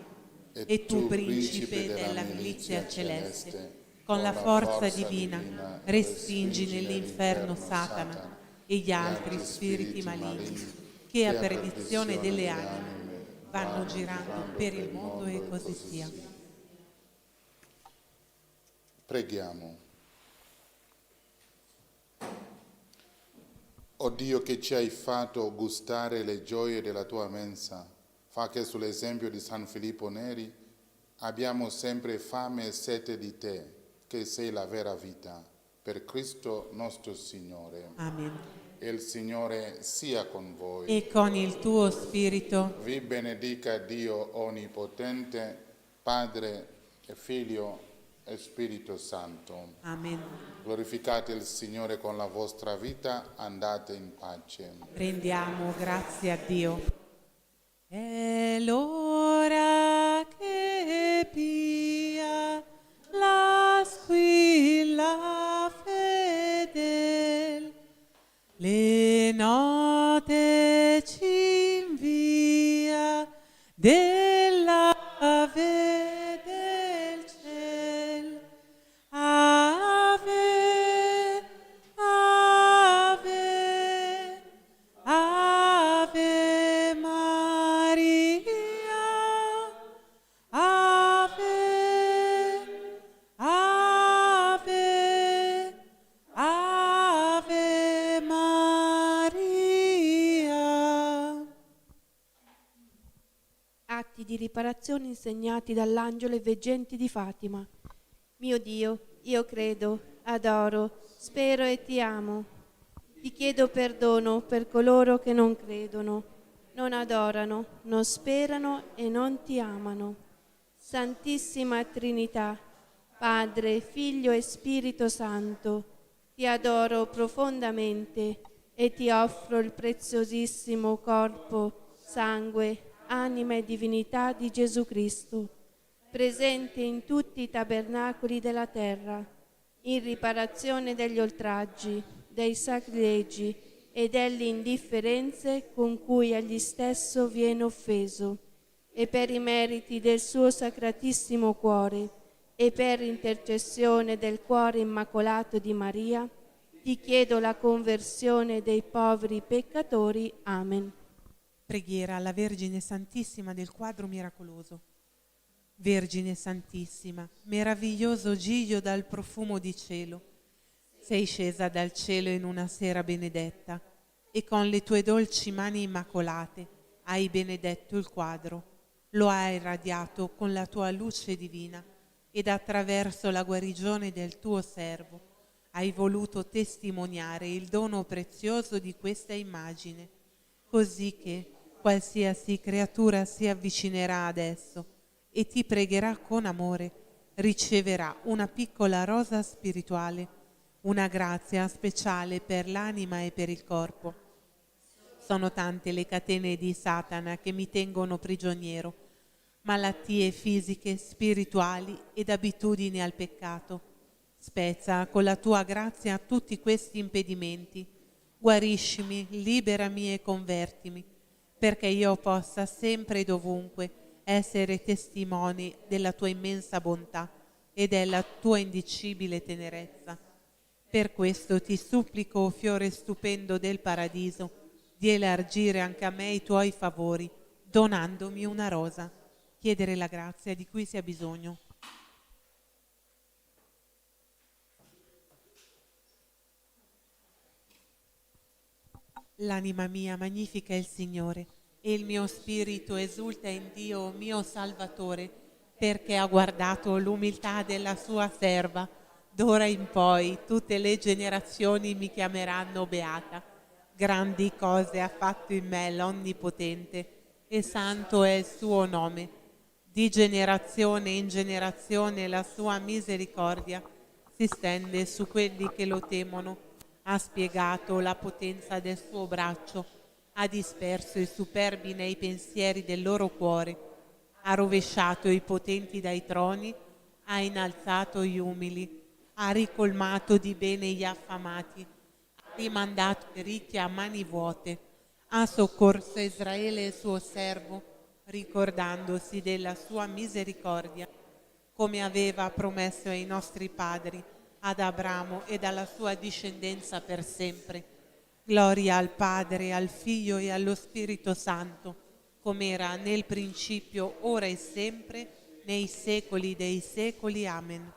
E tu, principe della milizia celeste, con la forza divina, respingi nell'inferno Satana e gli altri spiriti maligni, che a perdizione delle anime vanno girando per il mondo e così sia. Preghiamo. O Dio che ci hai fatto gustare le gioie della tua mensa, fa che sull'esempio di San Filippo Neri abbiamo sempre fame e sete di te, che sei la vera vita. Per Cristo nostro Signore. Amen. E il Signore sia con voi. E con il tuo spirito. Vi benedica Dio Onnipotente, Padre e Figlio e Spirito Santo. Amen. Glorificate il Signore con la vostra vita, andate in pace. Rendiamo grazie a Dio. È l'ora che pia la squilla fedel, le note ci invia dell'Ave del ciel. Ave, Ave, Ave Maria, Ave, Ave, Ave Maria. Atti di riparazione insegnati dall'angelo ai veggenti di Fatima. Mio Dio, io credo, adoro, spero e ti amo. Ti chiedo perdono per coloro che non credono, non adorano, non sperano e non ti amano. Santissima Trinità, Padre, Figlio e Spirito Santo, ti adoro profondamente e ti offro il preziosissimo corpo, sangue, anima e divinità di Gesù Cristo, presente in tutti i tabernacoli della terra, in riparazione degli oltraggi, dei sacrilegi e delle indifferenze con cui agli stesso viene offeso, e per i meriti del suo sacratissimo cuore e per intercessione del cuore immacolato di Maria, ti chiedo la conversione dei poveri peccatori. Amen. Preghiera alla Vergine Santissima del quadro miracoloso. Vergine Santissima, meraviglioso giglio dal profumo di cielo, sei scesa dal cielo in una sera benedetta e con le tue dolci mani immacolate hai benedetto il quadro, lo hai irradiato con la tua luce divina ed attraverso la guarigione del tuo servo hai voluto testimoniare il dono prezioso di questa immagine, così che qualsiasi creatura si avvicinerà ad esso e ti pregherà con amore, riceverà una piccola rosa spirituale, una grazia speciale per l'anima e per il corpo. Sono tante le catene di Satana che mi tengono prigioniero, malattie fisiche, spirituali ed abitudini al peccato. Spezza con la tua grazia tutti questi impedimenti, guariscimi, liberami e convertimi, perché io possa sempre e dovunque essere testimoni della tua immensa bontà e della tua indicibile tenerezza. Per questo ti supplico, o fiore stupendo del paradiso, di elargire anche a me i tuoi favori, donandomi una rosa. Chiedere la grazia di cui si ha bisogno. L'anima mia magnifica il Signore, e il mio spirito esulta in Dio mio Salvatore, perché ha guardato l'umiltà della sua serva. D'ora in poi tutte le generazioni mi chiameranno beata. Grandi cose ha fatto in me l'Onnipotente, e santo è il suo nome. Di generazione in generazione la sua misericordia si stende su quelli che lo temono. Ha spiegato la potenza del suo braccio, ha disperso i superbi nei pensieri del loro cuore, ha rovesciato i potenti dai troni, ha innalzato gli umili, ha ricolmato di bene gli affamati, ha rimandato i ricchi a mani vuote, ha soccorso Israele il suo servo, ricordandosi della sua misericordia, come aveva promesso ai nostri padri, ad Abramo ed alla sua discendenza per sempre. Gloria al Padre, al Figlio e allo Spirito Santo, come era nel principio, ora e sempre, nei secoli dei secoli. Amen.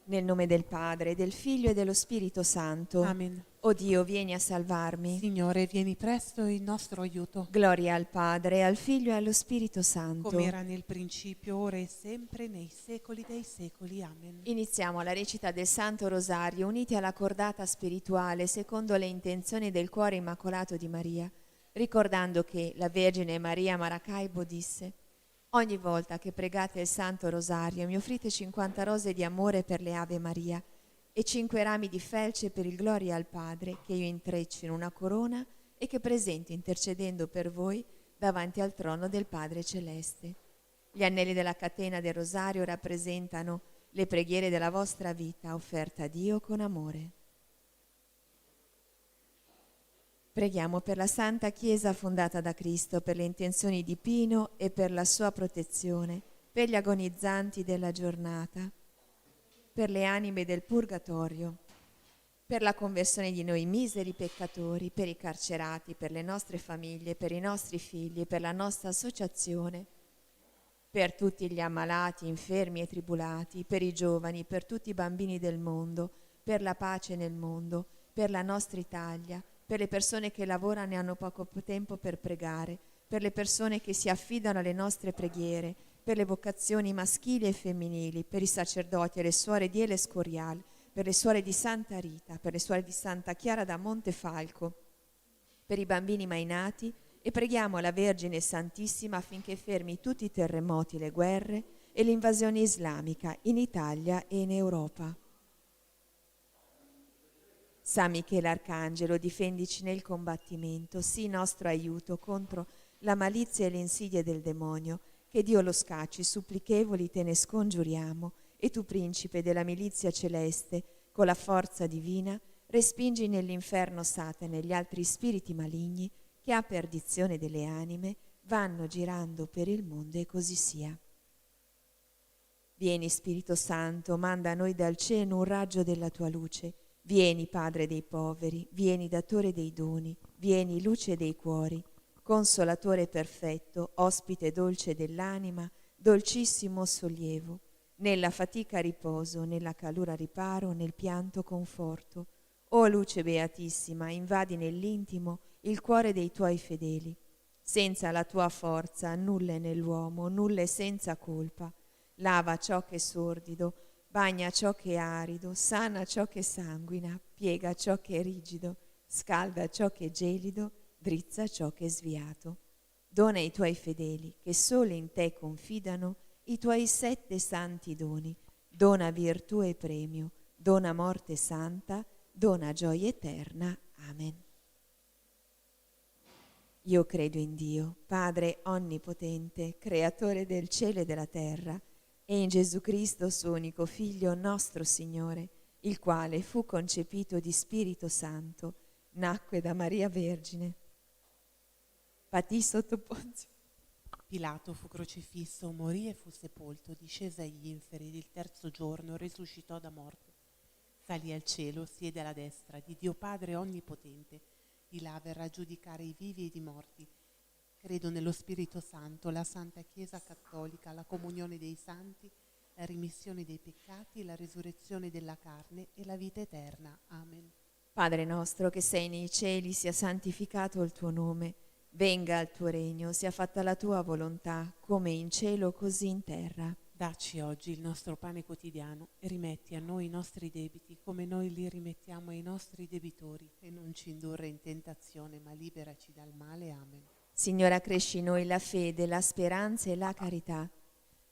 Nel nome del Padre, del Figlio e dello Spirito Santo. Amen. O Dio, vieni a salvarmi. Signore, vieni presto in nostro aiuto. Gloria al Padre, al Figlio e allo Spirito Santo. Come era nel principio, ora e sempre, nei secoli dei secoli. Amen. Iniziamo la recita del Santo Rosario uniti alla cordata spirituale secondo le intenzioni del cuore immacolato di Maria, ricordando che la Vergine Maria Maracaibo disse: Ogni volta che pregate il Santo Rosario mi offrite 50 rose di amore per le Ave Maria e 5 rami di felce per il Gloria al Padre, che io intreccio in una corona e che presento intercedendo per voi davanti al trono del Padre Celeste. Gli anelli della catena del Rosario rappresentano le preghiere della vostra vita offerta a Dio con amore. Preghiamo per la Santa Chiesa fondata da Cristo, per le intenzioni di Pino e per la sua protezione, per gli agonizzanti della giornata, per le anime del purgatorio, per la conversione di noi miseri peccatori, per i carcerati, per le nostre famiglie, per i nostri figli, per la nostra associazione, per tutti gli ammalati, infermi e tribulati, per i giovani, per tutti i bambini del mondo, per la pace nel mondo, per la nostra Italia, per le persone che lavorano e hanno poco tempo per pregare, per le persone che si affidano alle nostre preghiere, per le vocazioni maschili e femminili, per i sacerdoti e le suore di Escorial, per le suore di Santa Rita, per le suore di Santa Chiara da Montefalco, per i bambini mai nati, e preghiamo la Vergine Santissima affinché fermi tutti i terremoti, le guerre e l'invasione islamica in Italia e in Europa. San Michele Arcangelo, difendici nel combattimento, sii nostro aiuto contro la malizia e le insidie del demonio, che Dio lo scacci, supplichevoli te ne scongiuriamo, e tu, principe della milizia celeste, con la forza divina, respingi nell'inferno Satana e gli altri spiriti maligni che a perdizione delle anime vanno girando per il mondo, e così sia. Vieni Spirito Santo, manda a noi dal cielo un raggio della tua luce. Vieni Padre dei poveri, vieni Datore dei doni, vieni Luce dei cuori, Consolatore perfetto, ospite dolce dell'anima, dolcissimo sollievo, nella fatica riposo, nella calura riparo, nel pianto conforto. O luce beatissima, invadi nell'intimo il cuore dei tuoi fedeli. Senza la tua forza nulla è nell'uomo, nulla è senza colpa. Lava ciò che è sordido, bagna ciò che è arido, sana ciò che sanguina, piega ciò che è rigido, scalda ciò che è gelido, drizza ciò che è sviato. Dona ai tuoi fedeli, che solo in te confidano, i tuoi 7 santi doni. Dona virtù e premio, dona morte santa, dona gioia eterna. Amen. Io credo in Dio, Padre onnipotente, creatore del cielo e della terra, e in Gesù Cristo, suo unico Figlio, nostro Signore, il quale fu concepito di Spirito Santo, nacque da Maria Vergine, patì sotto Ponzio Pilato, fu crocifisso, morì e fu sepolto, discese agli inferi, il terzo giorno risuscitò da morto. Salì al cielo, siede alla destra di Dio Padre onnipotente, di là verrà a giudicare i vivi ed i morti. Credo nello Spirito Santo, la Santa Chiesa Cattolica, la comunione dei santi, la rimissione dei peccati, la risurrezione della carne e la vita eterna. Amen. Padre nostro che sei nei cieli, sia santificato il tuo nome. Venga il tuo regno, sia fatta la tua volontà, come in cielo così in terra. Dacci oggi il nostro pane quotidiano e rimetti a noi i nostri debiti, come noi li rimettiamo ai nostri debitori. E non ci indurre in tentazione, ma liberaci dal male. Amen. Signora, cresci in noi la fede, la speranza e la carità.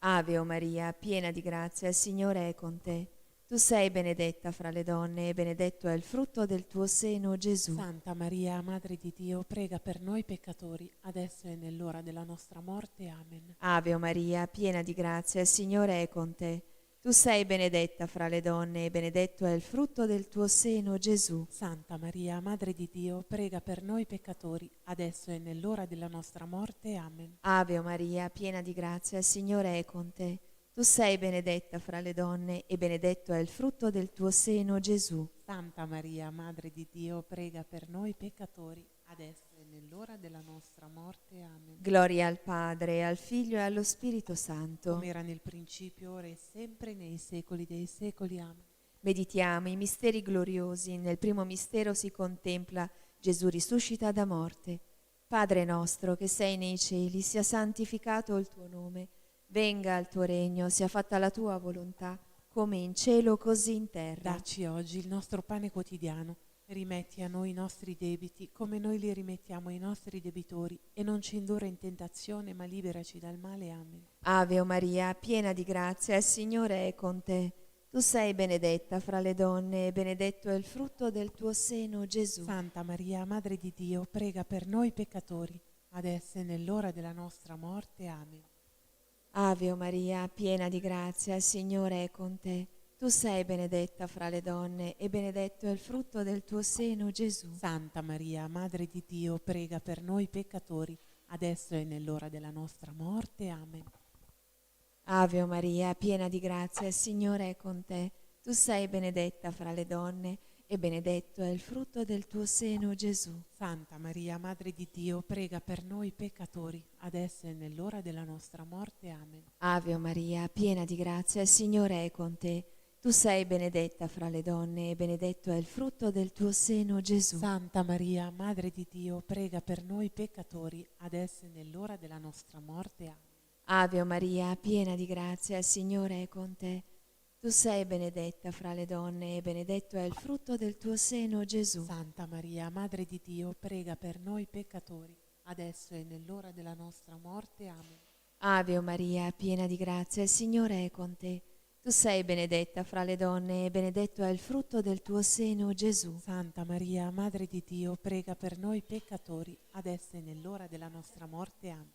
Ave o Maria, piena di grazia, il Signore è con te. Tu sei benedetta fra le donne e benedetto è il frutto del tuo seno, Gesù. Santa Maria, Madre di Dio, prega per noi peccatori, adesso e nell'ora della nostra morte. Amen. Ave o Maria, piena di grazia, il Signore è con te. Tu sei benedetta fra le donne e benedetto è il frutto del tuo seno, Gesù. Santa Maria, Madre di Dio, prega per noi peccatori, adesso e nell'ora della nostra morte. Amen. Ave o Maria, piena di grazia, il Signore è con te. Tu sei benedetta fra le donne e benedetto è il frutto del tuo seno, Gesù. Santa Maria, Madre di Dio, prega per noi peccatori, adesso e nell'ora della nostra morte. Amen. Gloria al Padre, al Figlio e allo Spirito Santo. Come era nel principio, ora e sempre, nei secoli dei secoli. Amen. Meditiamo i misteri gloriosi. Nel primo mistero si contempla Gesù risuscita da morte. Padre nostro che sei nei cieli, sia santificato il tuo nome. Venga il tuo regno, sia fatta la tua volontà, come in cielo così in terra. Dacci oggi il nostro pane quotidiano Rimetti a noi i nostri debiti, come noi li rimettiamo ai nostri debitori, e non ci indurre in tentazione, ma liberaci dal male. Amen. Ave Maria, piena di grazia, il Signore è con te. Tu sei benedetta fra le donne e benedetto è il frutto del tuo seno, Gesù. Santa Maria, Madre di Dio, prega per noi peccatori, adesso e nell'ora della nostra morte. Amen. Ave Maria, piena di grazia, il Signore è con te. Tu sei benedetta fra le donne e benedetto è il frutto del tuo seno, Gesù. Santa Maria, Madre di Dio, prega per noi peccatori, adesso e nell'ora della nostra morte. Amen. Ave Maria, piena di grazia, il Signore è con te. Tu sei benedetta fra le donne e benedetto è il frutto del tuo seno, Gesù. Santa Maria, Madre di Dio, prega per noi peccatori, adesso e nell'ora della nostra morte. Amen. Ave Maria, piena di grazia, il Signore è con te. Tu sei benedetta fra le donne e benedetto è il frutto del tuo seno, Gesù. Santa Maria, Madre di Dio, prega per noi peccatori, adesso e nell'ora della nostra morte. Amen. Ave Maria, piena di grazia, il Signore è con te. Tu sei benedetta fra le donne e benedetto è il frutto del tuo seno, Gesù. Santa Maria, Madre di Dio, prega per noi peccatori, adesso e nell'ora della nostra morte. Amen. Ave Maria, piena di grazia, il Signore è con te. Tu sei benedetta fra le donne e benedetto è il frutto del tuo seno, Gesù. Santa Maria, Madre di Dio, prega per noi peccatori, adesso e nell'ora della nostra morte. Amen.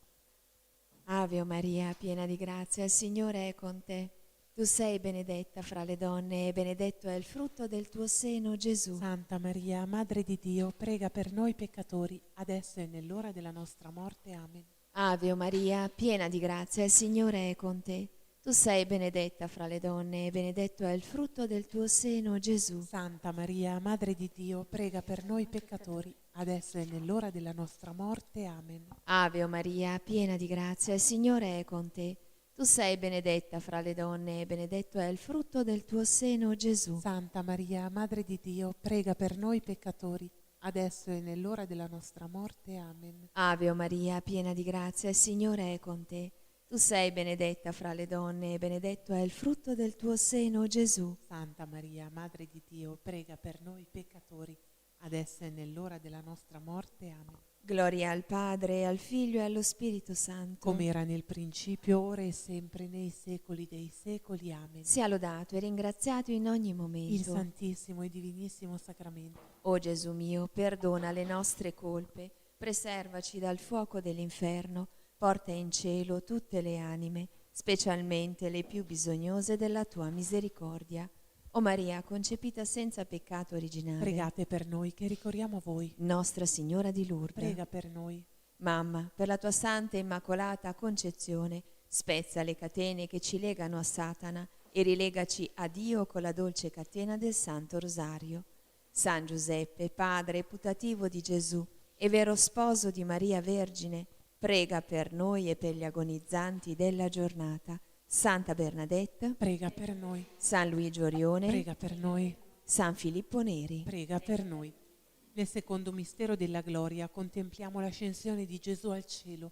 Ave Maria, piena di grazia, il Signore è con te. Tu sei benedetta fra le donne e benedetto è il frutto del tuo seno, Gesù. Santa Maria, Madre di Dio, prega per noi peccatori, adesso e nell'ora della nostra morte. Amen. Ave Maria, piena di grazia, il Signore è con te. Tu sei benedetta fra le donne e benedetto è il frutto del tuo seno, Gesù. Santa Maria, Madre di Dio, prega per noi peccatori, adesso e nell'ora della nostra morte. Amen. Ave Maria, piena di grazia, il Signore è con te. Tu sei benedetta fra le donne e benedetto è il frutto del tuo seno, Gesù. Santa Maria, Madre di Dio, prega per noi peccatori, adesso e nell'ora della nostra morte. Amen. Ave Maria, piena di grazia, il Signore è con te. Tu sei benedetta fra le donne e benedetto è il frutto del tuo seno, Gesù. Santa Maria, Madre di Dio, prega per noi peccatori, adesso e nell'ora della nostra morte. Amen. Gloria al Padre, al Figlio e allo Spirito Santo. Come era nel principio, ora e sempre, nei secoli dei secoli. Amen. Sia lodato e ringraziato in ogni momento Il Santissimo e Divinissimo Sacramento. O Gesù mio, perdona le nostre colpe, preservaci dal fuoco dell'inferno, porta in cielo tutte le anime, specialmente le più bisognose della tua misericordia. O Maria, concepita senza peccato originale, Pregate per noi che ricorriamo a voi. Nostra Signora di Lourdes, Prega per noi. Mamma, per la tua santa e immacolata concezione, spezza le catene che ci legano a Satana e rilegaci a Dio con la dolce catena del Santo Rosario. San Giuseppe, padre putativo di Gesù e vero sposo di Maria Vergine, prega per noi e per gli agonizzanti della giornata. Santa Bernadetta, Prega per noi. San Luigi Orione, Prega per noi. San Filippo Neri. Prega per noi. Nel secondo mistero della gloria contempliamo l'ascensione di Gesù al cielo.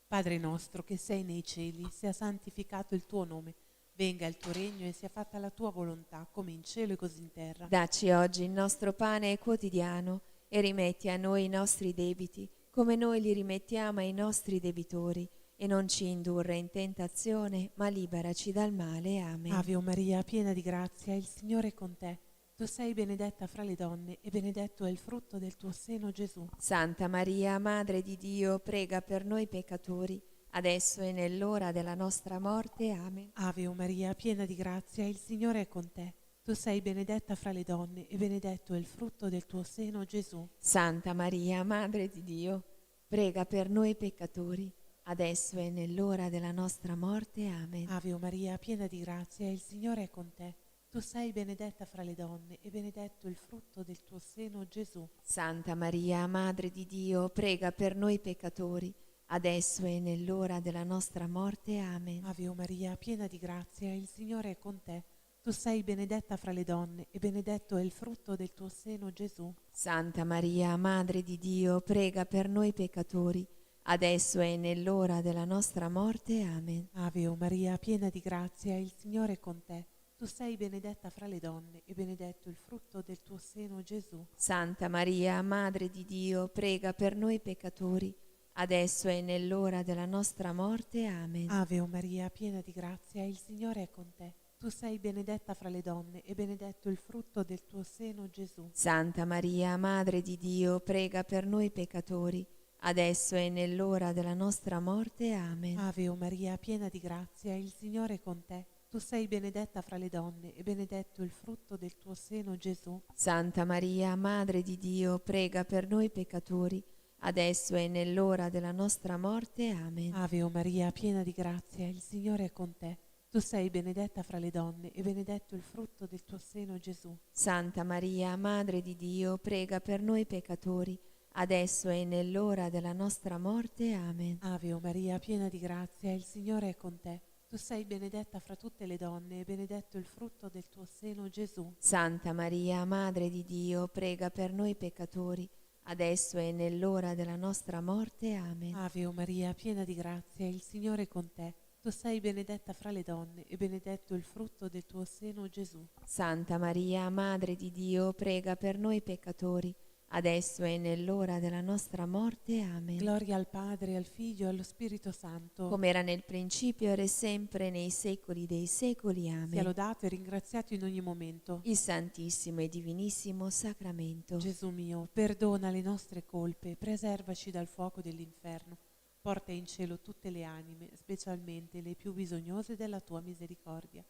Padre nostro che sei nei cieli, sia santificato il tuo nome. Venga il tuo regno e sia fatta la tua volontà, come in cielo e così in terra. Dacci oggi il nostro pane quotidiano e rimetti a noi i nostri debiti, come noi li rimettiamo ai nostri debitori, e non ci indurre in tentazione, ma liberaci dal male. Amen. Ave Maria, piena di grazia, il Signore è con te. Tu sei benedetta fra le donne e benedetto è il frutto del tuo seno, Gesù. Santa Maria, Madre di Dio, prega per noi peccatori, adesso e nell'ora della nostra morte. Amen. Ave Maria, piena di grazia, il Signore è con te. Tu sei benedetta fra le donne e benedetto è il frutto del tuo seno, Gesù. Santa Maria, Madre di Dio, prega per noi peccatori, adesso e nell'ora della nostra morte. Amen. Ave Maria, piena di grazia, il Signore è con te. Tu sei benedetta fra le donne e benedetto il frutto del tuo seno, Gesù. Santa Maria, Madre di Dio, prega per noi peccatori, adesso e nell'ora della nostra morte. Amen. Ave Maria, piena di grazia, il Signore è con te. Tu sei benedetta fra le donne e benedetto è il frutto del tuo seno, Gesù. Santa Maria, Madre di Dio, prega per noi peccatori, adesso e nell'ora della nostra morte. Amen. Ave Maria, piena di grazia, il Signore è con te. Tu sei benedetta fra le donne e benedetto il frutto del tuo seno, Gesù. Santa Maria, Madre di Dio, prega per noi peccatori, adesso e nell'ora della nostra morte. Amen. Ave o Maria, piena di grazia, il Signore è con te. Tu sei benedetta fra le donne e benedetto il frutto del tuo seno, Gesù. Santa Maria, Madre di Dio, prega per noi peccatori, adesso e nell'ora della nostra morte. Amen. Ave o Maria, piena di grazia, il Signore è con te. Tu sei benedetta fra le donne e benedetto il frutto del tuo seno, Gesù. Santa Maria, Madre di Dio, prega per noi peccatori, adesso e nell'ora della nostra morte. Amen. Ave o Maria, piena di grazia, il Signore è con te. Tu sei benedetta fra le donne e benedetto il frutto del tuo seno, Gesù. Santa Maria, Madre di Dio, prega per noi peccatori, adesso e nell'ora della nostra morte. Amen. Ave o Maria, piena di grazia, il Signore è con te. Tu sei benedetta fra tutte le donne e benedetto il frutto del tuo seno, Gesù. Santa Maria, Madre di Dio, prega per noi peccatori, adesso e nell'ora della nostra morte. Amen. Ave o Maria, piena di grazia, il Signore è con te. Tu sei benedetta fra le donne e benedetto il frutto del tuo seno, Gesù. Santa Maria, Madre di Dio, prega per noi peccatori, adesso e nell'ora della nostra morte. Amen. Gloria al Padre, al Figlio e allo Spirito Santo. Come era nel principio, ora e sempre, nei secoli dei secoli. Amen. Sia lodato e ringraziato in ogni momento. Il Santissimo e Divinissimo Sacramento. Gesù mio, perdona le nostre colpe, preservaci dal fuoco dell'inferno, porta in cielo tutte le anime, specialmente le più bisognose della tua misericordia.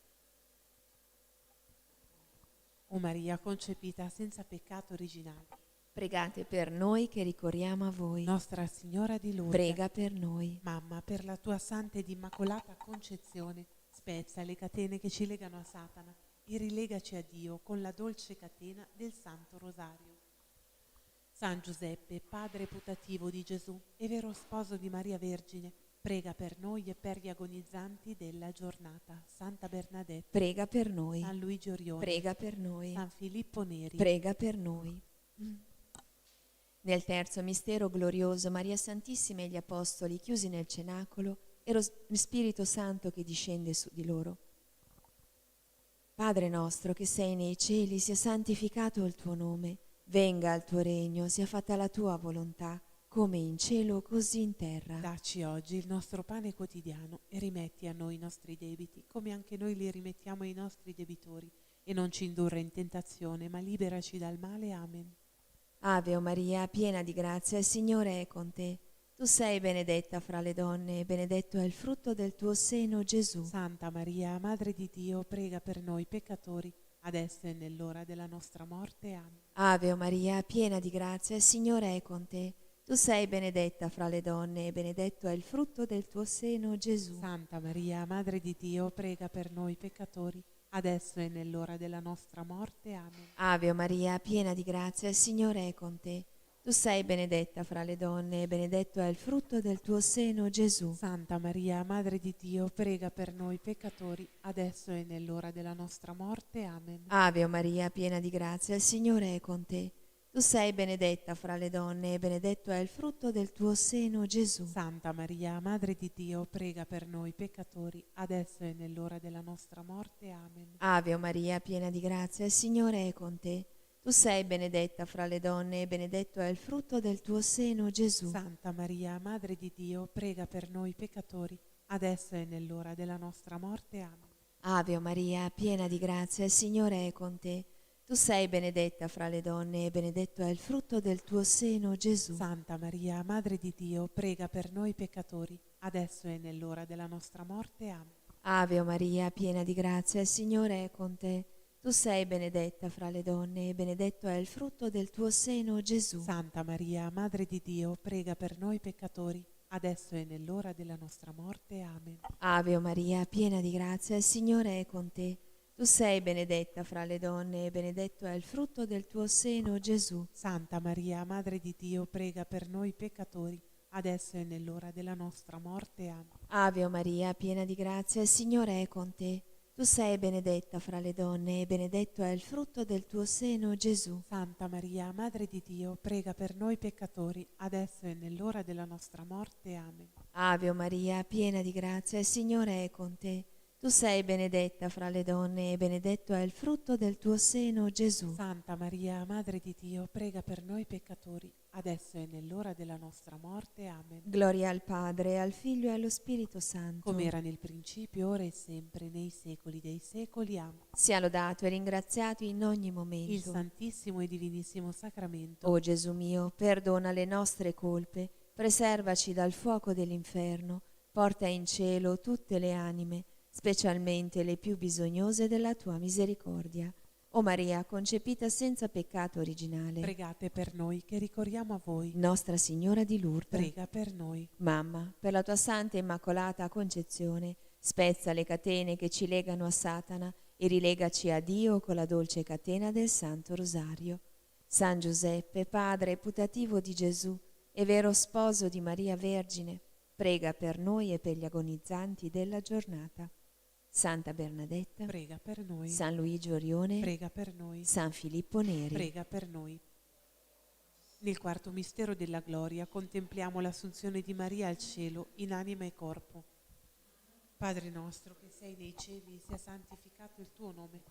O Maria, concepita senza peccato originale, Pregate per noi che ricorriamo a voi. Nostra Signora di Lourdes, Prega per noi. Mamma, per la tua santa ed immacolata concezione, spezza le catene che ci legano a Satana e rilegaci a Dio con la dolce catena del Santo Rosario. San Giuseppe, padre putativo di Gesù e vero sposo di Maria Vergine, prega per noi e per gli agonizzanti della giornata. Santa Bernadette, Prega per noi. San Luigi Orione, Prega per noi. San Filippo Neri, Prega per noi. Nel terzo mistero glorioso, Maria Santissima e gli Apostoli chiusi nel cenacolo e lo Spirito Santo che discende su di loro. Padre nostro che sei nei cieli, sia santificato il tuo nome, venga il tuo regno, sia fatta la tua volontà, come in cielo così in terra. dacci oggi il nostro pane quotidiano e rimetti a noi i nostri debiti, come anche noi li rimettiamo ai nostri debitori, e non ci indurre in tentazione, ma liberaci dal male. Amen. Ave o Maria, piena di grazia, il Signore è con te. Tu sei benedetta fra le donne e benedetto è il frutto del tuo seno, Gesù. Santa Maria, Madre di Dio, prega per noi peccatori, adesso e nell'ora della nostra morte. Amen. Ave o Maria, piena di grazia, il Signore è con te. Tu sei benedetta fra le donne e benedetto è il frutto del tuo seno, Gesù. Santa Maria, Madre di Dio, prega per noi peccatori, adesso e nell'ora della nostra morte. Amen. Ave o Maria, piena di grazia, il Signore è con te. Tu sei benedetta fra le donne e benedetto è il frutto del tuo seno, Gesù. Santa Maria, Madre di Dio, prega per noi peccatori, adesso e nell'ora della nostra morte. Amen. Ave o Maria, piena di grazia, il Signore è con te. Tu sei benedetta fra le donne e benedetto è il frutto del tuo seno, Gesù. Santa Maria, Madre di Dio, prega per noi peccatori, adesso e nell'ora della nostra morte. Amen. Ave o Maria, piena di grazia, il Signore è con te. Tu sei benedetta fra le donne e benedetto è il frutto del tuo seno, Gesù. Santa Maria, Madre di Dio, prega per noi peccatori, adesso e nell'ora della nostra morte. Amen. Ave o Maria, piena di grazia, il Signore è con te. Tu sei benedetta fra le donne e benedetto è il frutto del tuo seno, Gesù. Santa Maria, Madre di Dio, prega per noi peccatori, adesso e nell'ora della nostra morte. Amen. Ave o Maria, piena di grazia, il Signore è con te. Tu sei benedetta fra le donne e benedetto è il frutto del tuo seno, Gesù. Santa Maria, Madre di Dio, prega per noi peccatori, adesso e nell'ora della nostra morte. Amen. Ave o Maria, piena di grazia, il Signore è con te. Tu sei benedetta fra le donne e benedetto è il frutto del tuo seno, Gesù. Santa Maria, Madre di Dio, prega per noi peccatori, adesso e nell'ora della nostra morte. Amen. Ave o Maria, piena di grazia, il Signore è con te. Tu sei benedetta fra le donne e benedetto è il frutto del tuo seno, Gesù. Santa Maria, Madre di Dio, prega per noi peccatori, adesso e nell'ora della nostra morte. Amen. Ave o Maria, piena di grazia, il Signore è con te. Tu sei benedetta fra le donne e benedetto è il frutto del tuo seno, Gesù. Santa Maria, Madre di Dio, prega per noi peccatori, adesso e nell'ora della nostra morte. Amen. Gloria al Padre, al Figlio e allo Spirito Santo. Come era nel principio, ora e sempre, nei secoli dei secoli. Amen. Sia lodato e ringraziato in ogni momento. Il Santissimo e Divinissimo Sacramento. O Gesù mio, perdona le nostre colpe, preservaci dal fuoco dell'inferno, porta in cielo tutte le anime, specialmente le più bisognose della tua misericordia. O Maria, concepita senza peccato originale, Pregate per noi che ricorriamo a voi. Nostra Signora di Lourdes, Prega per noi. Mamma, per la tua santa e immacolata concezione, spezza le catene che ci legano a Satana e rilegaci a Dio con la dolce catena del Santo Rosario. San Giuseppe, padre putativo di Gesù e vero sposo di Maria Vergine, prega per noi e per gli agonizzanti della giornata. Santa Bernadetta, Prega per noi. San Luigi Orione, Prega per noi. San Filippo Neri. Prega per noi. Nel quarto mistero della gloria contempliamo l'assunzione di Maria al cielo in anima e corpo. Padre nostro che sei nei cieli, sia santificato il tuo nome,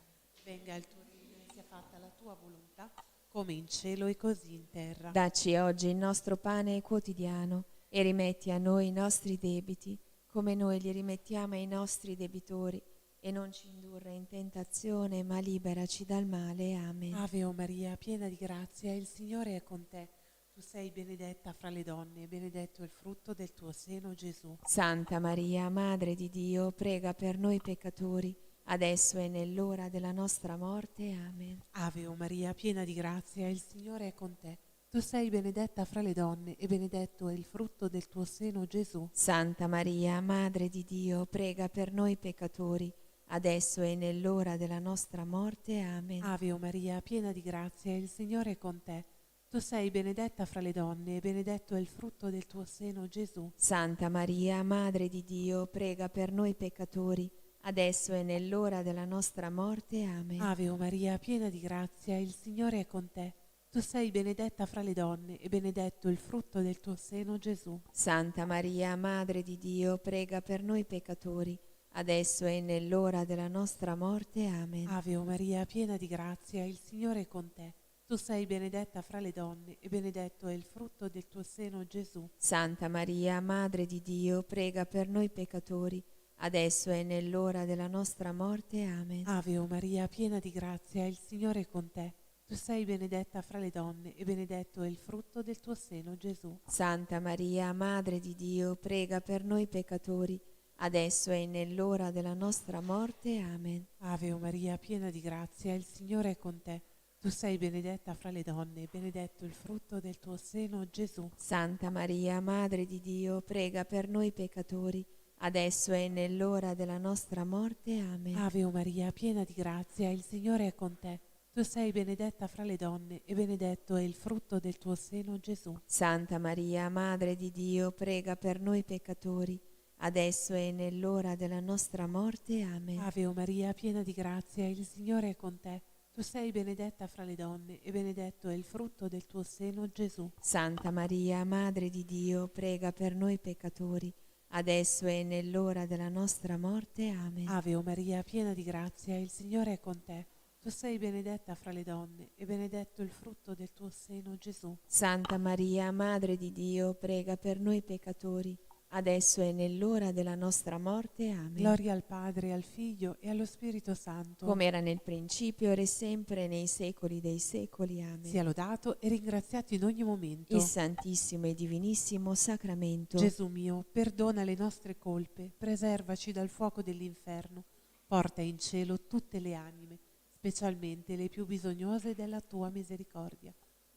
venga il tuo regno e sia fatta la tua volontà, come in cielo e così in terra. Dacci oggi il nostro pane quotidiano e rimetti a noi i nostri debiti, come noi li rimettiamo ai nostri debitori, e non ci indurre in tentazione, ma liberaci dal male. Amen. Ave o Maria, piena di grazia, il Signore è con te. Tu sei benedetta fra le donne e benedetto il frutto del tuo seno, Gesù. Santa Maria, Madre di Dio, prega per noi peccatori, adesso e nell'ora della nostra morte. Amen. Ave o Maria, piena di grazia, il Signore è con te. Tu sei benedetta fra le donne e benedetto è il frutto del tuo seno, Gesù. Santa Maria, Madre di Dio, prega per noi peccatori, adesso e nell'ora della nostra morte. Amen. Ave o Maria, piena di grazia, il Signore è con te. Tu sei benedetta fra le donne e benedetto è il frutto del tuo seno, Gesù. Santa Maria, Madre di Dio, prega per noi peccatori, adesso e nell'ora della nostra morte. Amen. Ave o Maria, piena di grazia, il Signore è con te. Tu sei benedetta fra le donne e benedetto il frutto del tuo seno, Gesù. Santa Maria, Madre di Dio, prega per noi peccatori, adesso e nell'ora della nostra morte. Amen. Ave o Maria, piena di grazia, il Signore è con te. Tu sei benedetta fra le donne e benedetto è il frutto del tuo seno, Gesù. Santa Maria, Madre di Dio, prega per noi peccatori, adesso e nell'ora della nostra morte. Amen. Ave o Maria, piena di grazia, il Signore è con te. Tu sei benedetta fra le donne e benedetto è il frutto del tuo seno, Gesù. Santa Maria, Madre di Dio, prega per noi peccatori, adesso e nell'ora della nostra morte. Amen. Ave o Maria, piena di grazia, il Signore è con te. Tu sei benedetta fra le donne e benedetto il frutto del tuo seno, Gesù. Santa Maria, Madre di Dio, prega per noi peccatori, adesso e nell'ora della nostra morte. Amen. Ave o Maria, piena di grazia, il Signore è con te. Tu sei benedetta fra le donne e benedetto è il frutto del tuo seno, Gesù. Santa Maria, Madre di Dio, prega per noi peccatori, adesso e nell'ora della nostra morte. Amen. Ave o Maria, piena di grazia, il Signore è con te. Tu sei benedetta fra le donne e benedetto è il frutto del tuo seno, Gesù. Santa Maria, Madre di Dio, prega per noi peccatori, adesso e nell'ora della nostra morte. Amen. Ave o Maria, piena di grazia, il Signore è con te. Tu sei benedetta fra le donne e benedetto il frutto del tuo seno, Gesù. Santa Maria, Madre di Dio, prega per noi peccatori, adesso e nell'ora della nostra morte. Amen. Gloria al Padre, al Figlio e allo Spirito Santo. Come era nel principio, ora e sempre, nei secoli dei secoli. Amen. Sia lodato e ringraziato in ogni momento. Il Santissimo e Divinissimo Sacramento. Gesù mio, perdona le nostre colpe, preservaci dal fuoco dell'inferno, porta in cielo tutte le anime, specialmente le più bisognose della tua misericordia.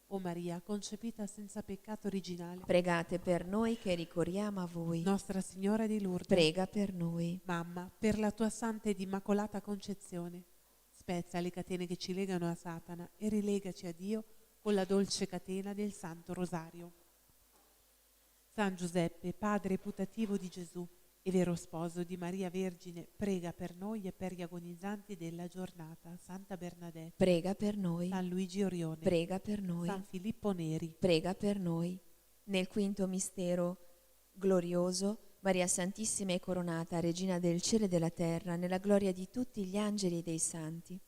O Maria, concepita senza peccato originale, Pregate per noi che ricorriamo a voi. Nostra Signora di Lourdes, Prega per noi. Mamma, per la tua santa ed immacolata concezione, spezza le catene che ci legano a Satana e rilegaci a Dio con la dolce catena del Santo Rosario. San Giuseppe, padre putativo di Gesù e vero sposo di Maria Vergine, prega per noi e per gli agonizzanti della giornata. Santa Bernadetta, Prega per noi. San Luigi Orione, Prega per noi. San Filippo Neri. Prega per noi. Nel quinto mistero glorioso Maria Santissima è coronata, Regina del cielo e della terra, nella gloria di tutti gli angeli e dei santi.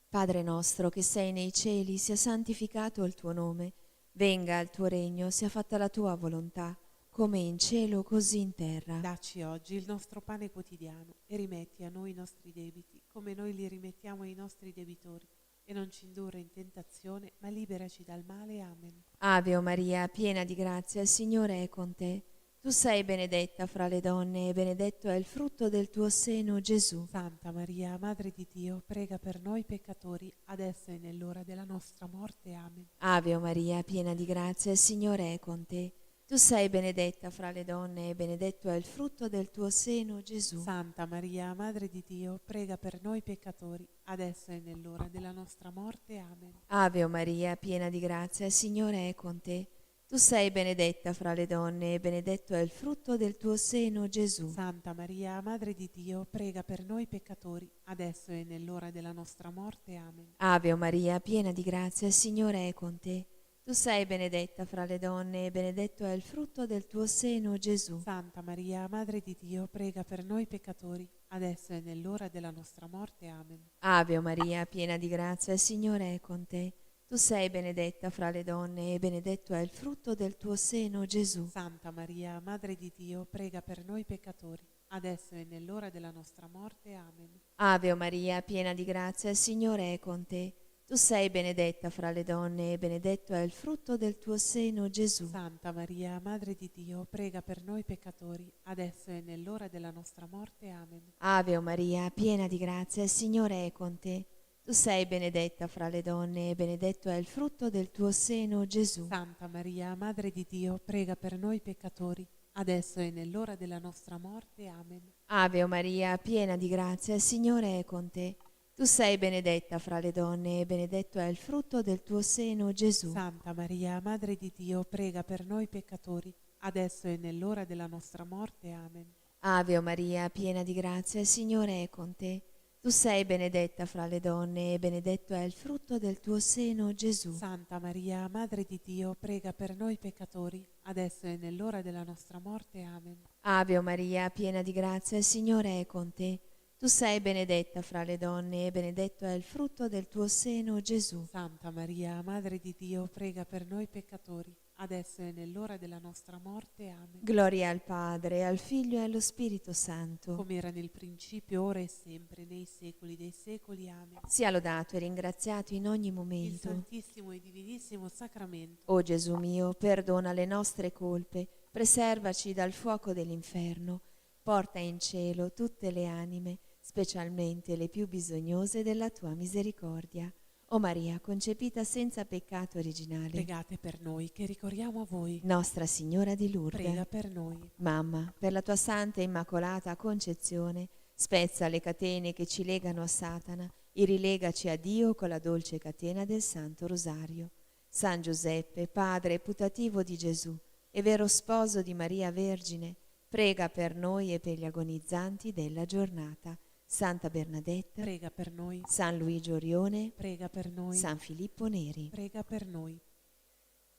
Padre nostro che sei nei cieli, sia santificato il tuo nome, venga il tuo regno, sia fatta la tua volontà, come in cielo così in terra. Dacci oggi il nostro pane quotidiano e rimetti a noi i nostri debiti, come noi li rimettiamo ai nostri debitori. E non ci indurre in tentazione, ma liberaci dal male. Amen. Ave o Maria, piena di grazia, il Signore è con te. Tu sei benedetta fra le donne e benedetto è il frutto del tuo seno, Gesù. Santa Maria, Madre di Dio, prega per noi peccatori, adesso e nell'ora della nostra morte. Amen. Ave o Maria, piena di grazia, il Signore è con te. Tu sei benedetta fra le donne e benedetto è il frutto del tuo seno, Gesù. Santa Maria, Madre di Dio, prega per noi peccatori, adesso e nell'ora della nostra morte. Amen. Ave o Maria, piena di grazia, il Signore è con te. Tu sei benedetta fra le donne e benedetto è il frutto del tuo seno, Gesù. Santa Maria, Madre di Dio, prega per noi peccatori, adesso e nell'ora della nostra morte. Amen. Ave o Maria, piena di grazia, il Signore è con te. Tu sei benedetta fra le donne e benedetto è il frutto del tuo seno, Gesù. Santa Maria, Madre di Dio, prega per noi peccatori, adesso e nell'ora della nostra morte. Amen. Ave o Maria, piena di grazia, il Signore è con te. Tu sei benedetta fra le donne e benedetto è il frutto del tuo seno, Gesù. Santa Maria, Madre di Dio, prega per noi peccatori, adesso e nell'ora della nostra morte. Amen. Ave o Maria, piena di grazia, il Signore è con te. Tu sei benedetta fra le donne e benedetto è il frutto del tuo seno, Gesù. Santa Maria, Madre di Dio, prega per noi peccatori, adesso e nell'ora della nostra morte. Amen. Ave o Maria, piena di grazia, il Signore è con te. Tu sei benedetta fra le donne e benedetto è il frutto del tuo seno, Gesù. Santa Maria, Madre di Dio, prega per noi peccatori, adesso e nell'ora della nostra morte. Amen. Ave o Maria, piena di grazia, il Signore è con te. Tu sei benedetta fra le donne e benedetto è il frutto del tuo seno, Gesù. Santa Maria, Madre di Dio, prega per noi peccatori, adesso e nell'ora della nostra morte. Amen. Ave o Maria, piena di grazia, il Signore è con te. Tu sei benedetta fra le donne e benedetto è il frutto del tuo seno, Gesù. Santa Maria, Madre di Dio, prega per noi peccatori, adesso e nell'ora della nostra morte. Amen. Ave o Maria, piena di grazia, il Signore è con te. Tu sei benedetta fra le donne e benedetto è il frutto del tuo seno, Gesù. Santa Maria, Madre di Dio, prega per noi peccatori, adesso e nell'ora della nostra morte. Amen. Gloria al Padre, al Figlio e allo Spirito Santo. Come era nel principio, ora e sempre, nei secoli dei secoli. Amen. Sia lodato e ringraziato in ogni Il momento. Santissimo e Divinissimo Sacramento. O Gesù mio, perdona le nostre colpe, preservaci dal fuoco dell'inferno, porta in cielo tutte le anime, specialmente le più bisognose della tua misericordia. O Maria, concepita senza peccato originale, Pregate per noi che ricorriamo a voi. Nostra Signora di Lourdes, Prega per noi. Mamma, per la tua santa e immacolata concezione, spezza le catene che ci legano a Satana e rilegaci a Dio con la dolce catena del Santo Rosario. San Giuseppe, padre putativo di Gesù e vero sposo di Maria Vergine, prega per noi e per gli agonizzanti della giornata. Santa Bernadetta, Prega per noi. San Luigi Orione, Prega per noi. San Filippo Neri. Prega per noi.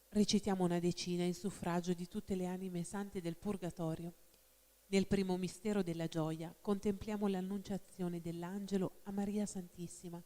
Recitiamo una decina in suffragio di tutte le anime sante del Purgatorio. Nel primo mistero della gioia contempliamo l'annunciazione dell'angelo a Maria Santissima.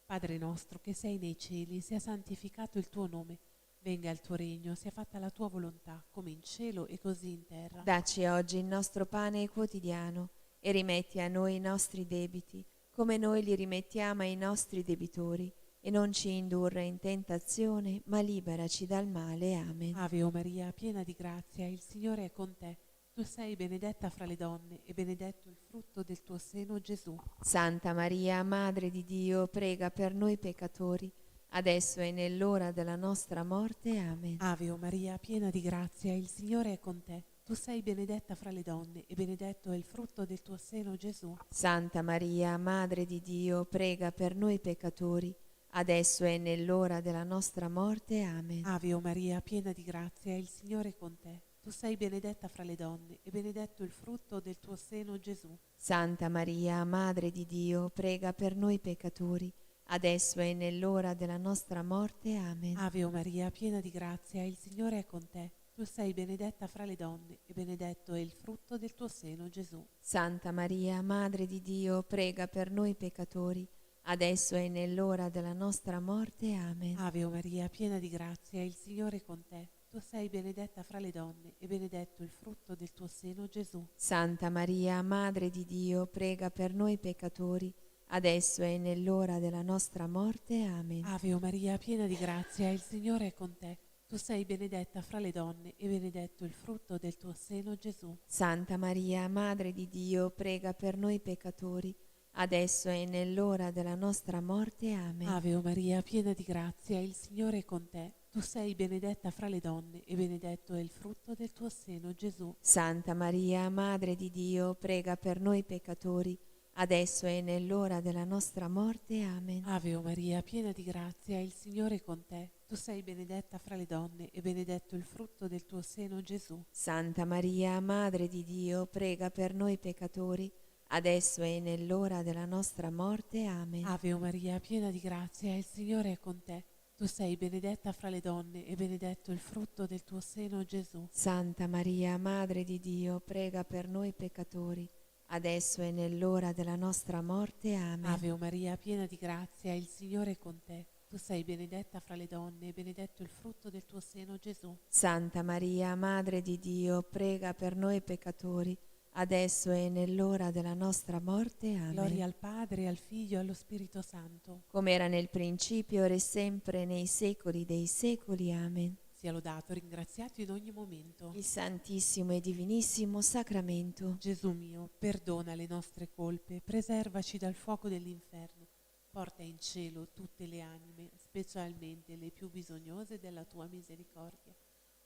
Padre nostro che sei nei cieli, sia santificato il tuo nome. Venga il tuo regno, sia fatta la tua volontà, come in cielo e così in terra. Dacci oggi il nostro pane quotidiano e rimetti a noi i nostri debiti, come noi li rimettiamo ai nostri debitori, e non ci indurre in tentazione, ma liberaci dal male. Amen. Ave o Maria, piena di grazia, il Signore è con te. Tu sei benedetta fra le donne e benedetto il frutto del tuo seno, Gesù. Santa Maria, Madre di Dio, prega per noi peccatori, adesso e nell'ora della nostra morte. Amen. Ave o Maria, piena di grazia, il Signore è con te. Tu sei benedetta fra le donne e benedetto è il frutto del tuo seno, Gesù. Santa Maria, Madre di Dio, prega per noi peccatori, adesso e nell'ora della nostra morte. Amen. Ave o Maria, piena di grazia, il Signore è con te. Tu sei benedetta fra le donne e benedetto il frutto del tuo seno, Gesù. Santa Maria, Madre di Dio, prega per noi peccatori, adesso e nell'ora della nostra morte. Amen. Ave o Maria, piena di grazia, il Signore è con te. Tu sei benedetta fra le donne e benedetto è il frutto del tuo seno, Gesù. Santa Maria, Madre di Dio, prega per noi peccatori, adesso e nell'ora della nostra morte. Amen. Ave Maria, piena di grazia, il Signore è con te. Tu sei benedetta fra le donne e benedetto il frutto del tuo seno, Gesù. Santa Maria, Madre di Dio, prega per noi peccatori, adesso e nell'ora della nostra morte. Amen. Ave Maria, piena di grazia, il Signore è con te. Tu sei benedetta fra le donne e benedetto il frutto del tuo seno, Gesù. Santa Maria, Madre di Dio, prega per noi peccatori, adesso e nell'ora della nostra morte. Amen. Ave Maria, piena di grazia, il Signore è con te. Tu sei benedetta fra le donne e benedetto è il frutto del tuo seno, Gesù. Santa Maria, Madre di Dio, prega per noi peccatori, adesso e nell'ora della nostra morte. Amen. Ave Maria, piena di grazia, il Signore è con te. Tu sei benedetta fra le donne e benedetto il frutto del tuo seno, Gesù. Santa Maria, Madre di Dio, prega per noi peccatori, adesso e nell'ora della nostra morte. Amen. Ave Maria, piena di grazia, il Signore è con te. Tu sei benedetta fra le donne e benedetto il frutto del tuo seno, Gesù. Santa Maria, Madre di Dio, prega per noi peccatori, adesso e nell'ora della nostra morte. Amen. Ave Maria, piena di grazia, il Signore è con te. Tu sei benedetta fra le donne e benedetto il frutto del tuo seno, Gesù. Santa Maria, Madre di Dio, prega per noi peccatori, adesso e nell'ora della nostra morte. Amen. Gloria al Padre, al Figlio e allo Spirito Santo. Come era nel principio, ora e sempre, nei secoli dei secoli. Amen. Sia lodato, ringraziato in ogni momento. Il Santissimo e Divinissimo Sacramento. Gesù mio, perdona le nostre colpe, preservaci dal fuoco dell'inferno, porta in cielo tutte le anime, specialmente le più bisognose della tua misericordia.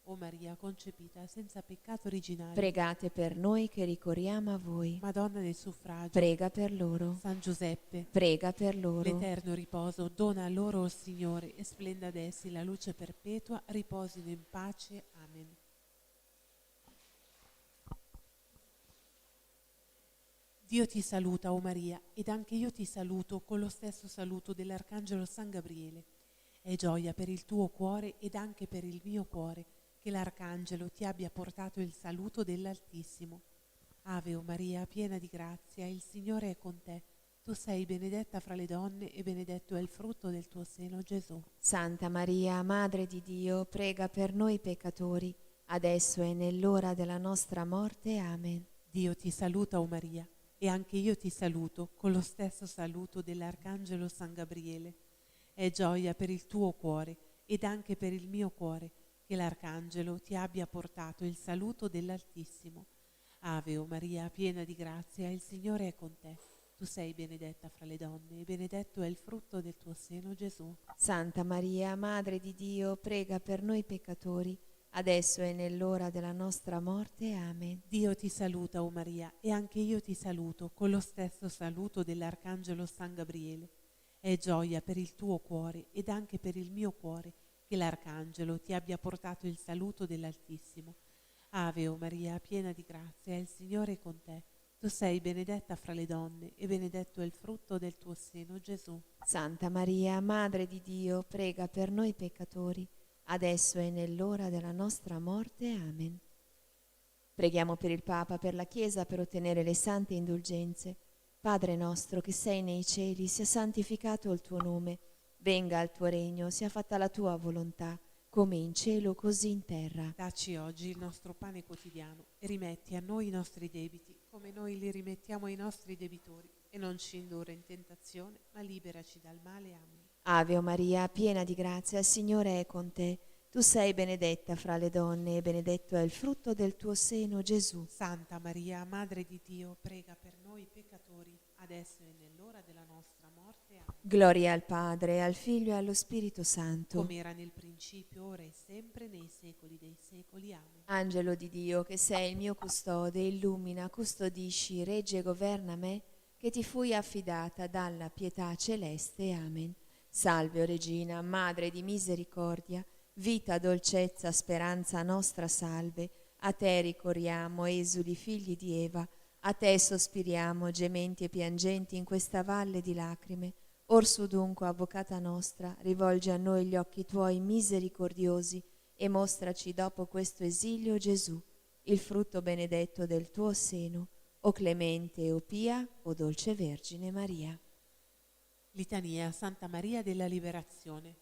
O Maria concepita senza peccato originale, Pregate per noi che ricorriamo a voi. Madonna del suffragio, Prega per loro. San Giuseppe, Prega per loro. l'eterno riposo dona a loro, o Signore, e splenda ad essi la luce perpetua, riposino in pace. Amen. Dio ti saluta, o Maria, ed anche io ti saluto con lo stesso saluto dell'Arcangelo San Gabriele. È gioia per il tuo cuore ed anche per il mio cuore che l'Arcangelo ti abbia portato il saluto dell'Altissimo. Ave o Maria, piena di grazia, il Signore è con te. Tu sei benedetta fra le donne e benedetto è il frutto del tuo seno, Gesù. Santa Maria, Madre di Dio, prega per noi peccatori, adesso e nell'ora della nostra morte. Amen. Dio ti saluta, o Maria, e anche io ti saluto con lo stesso saluto dell'Arcangelo San Gabriele. È gioia per il tuo cuore ed anche per il mio cuore che l'Arcangelo ti abbia portato il saluto dell'Altissimo. Ave o Maria, piena di grazia, il Signore è con te. Tu sei benedetta fra le donne e benedetto è il frutto del tuo seno, Gesù. Santa Maria, Madre di Dio, prega per noi peccatori, adesso e nell'ora della nostra morte. Amen. Dio ti saluta, o Maria, e anche io ti saluto con lo stesso saluto dell'Arcangelo San Gabriele. È gioia per il tuo cuore ed anche per il mio cuore che l'Arcangelo ti abbia portato il saluto dell'Altissimo. Ave o Maria, piena di grazia, il Signore è con te. Tu sei benedetta fra le donne e benedetto è il frutto del tuo seno, Gesù. Santa Maria, Madre di Dio, prega per noi peccatori, adesso e nell'ora della nostra morte. Amen. Preghiamo per il Papa, per la Chiesa, per ottenere le sante indulgenze. Padre nostro che sei nei cieli, sia santificato il tuo nome. Venga il tuo regno, sia fatta la tua volontà, come in cielo così in terra. Dacci oggi il nostro pane quotidiano e rimetti a noi i nostri debiti, come noi li rimettiamo ai nostri debitori. E non ci indurre in tentazione, ma liberaci dal male. Amen. Ave o Maria, piena di grazia, il Signore è con te. Tu sei benedetta fra le donne e benedetto è il frutto del tuo seno, Gesù. Santa Maria, Madre di Dio, prega per noi peccatori, adesso e nell'ora della nostra morte. Amen. Gloria al Padre, al Figlio e allo Spirito Santo. Come era nel principio, ora e sempre, nei secoli dei secoli. Amen. Angelo di Dio, che sei il mio custode, illumina, custodisci, regge e governa me, che ti fui affidata dalla pietà celeste. Amen. Salve, o Regina, Madre di misericordia, vita, dolcezza, speranza nostra salve. A te ricorriamo, esuli figli di Eva, a te sospiriamo, gementi e piangenti in questa valle di lacrime. Orsù dunque, avvocata nostra, rivolgi a noi gli occhi tuoi misericordiosi e mostraci dopo questo esilio Gesù, il frutto benedetto del tuo seno, o clemente, o pia, o dolce Vergine Maria. Litania a Santa Maria della Liberazione.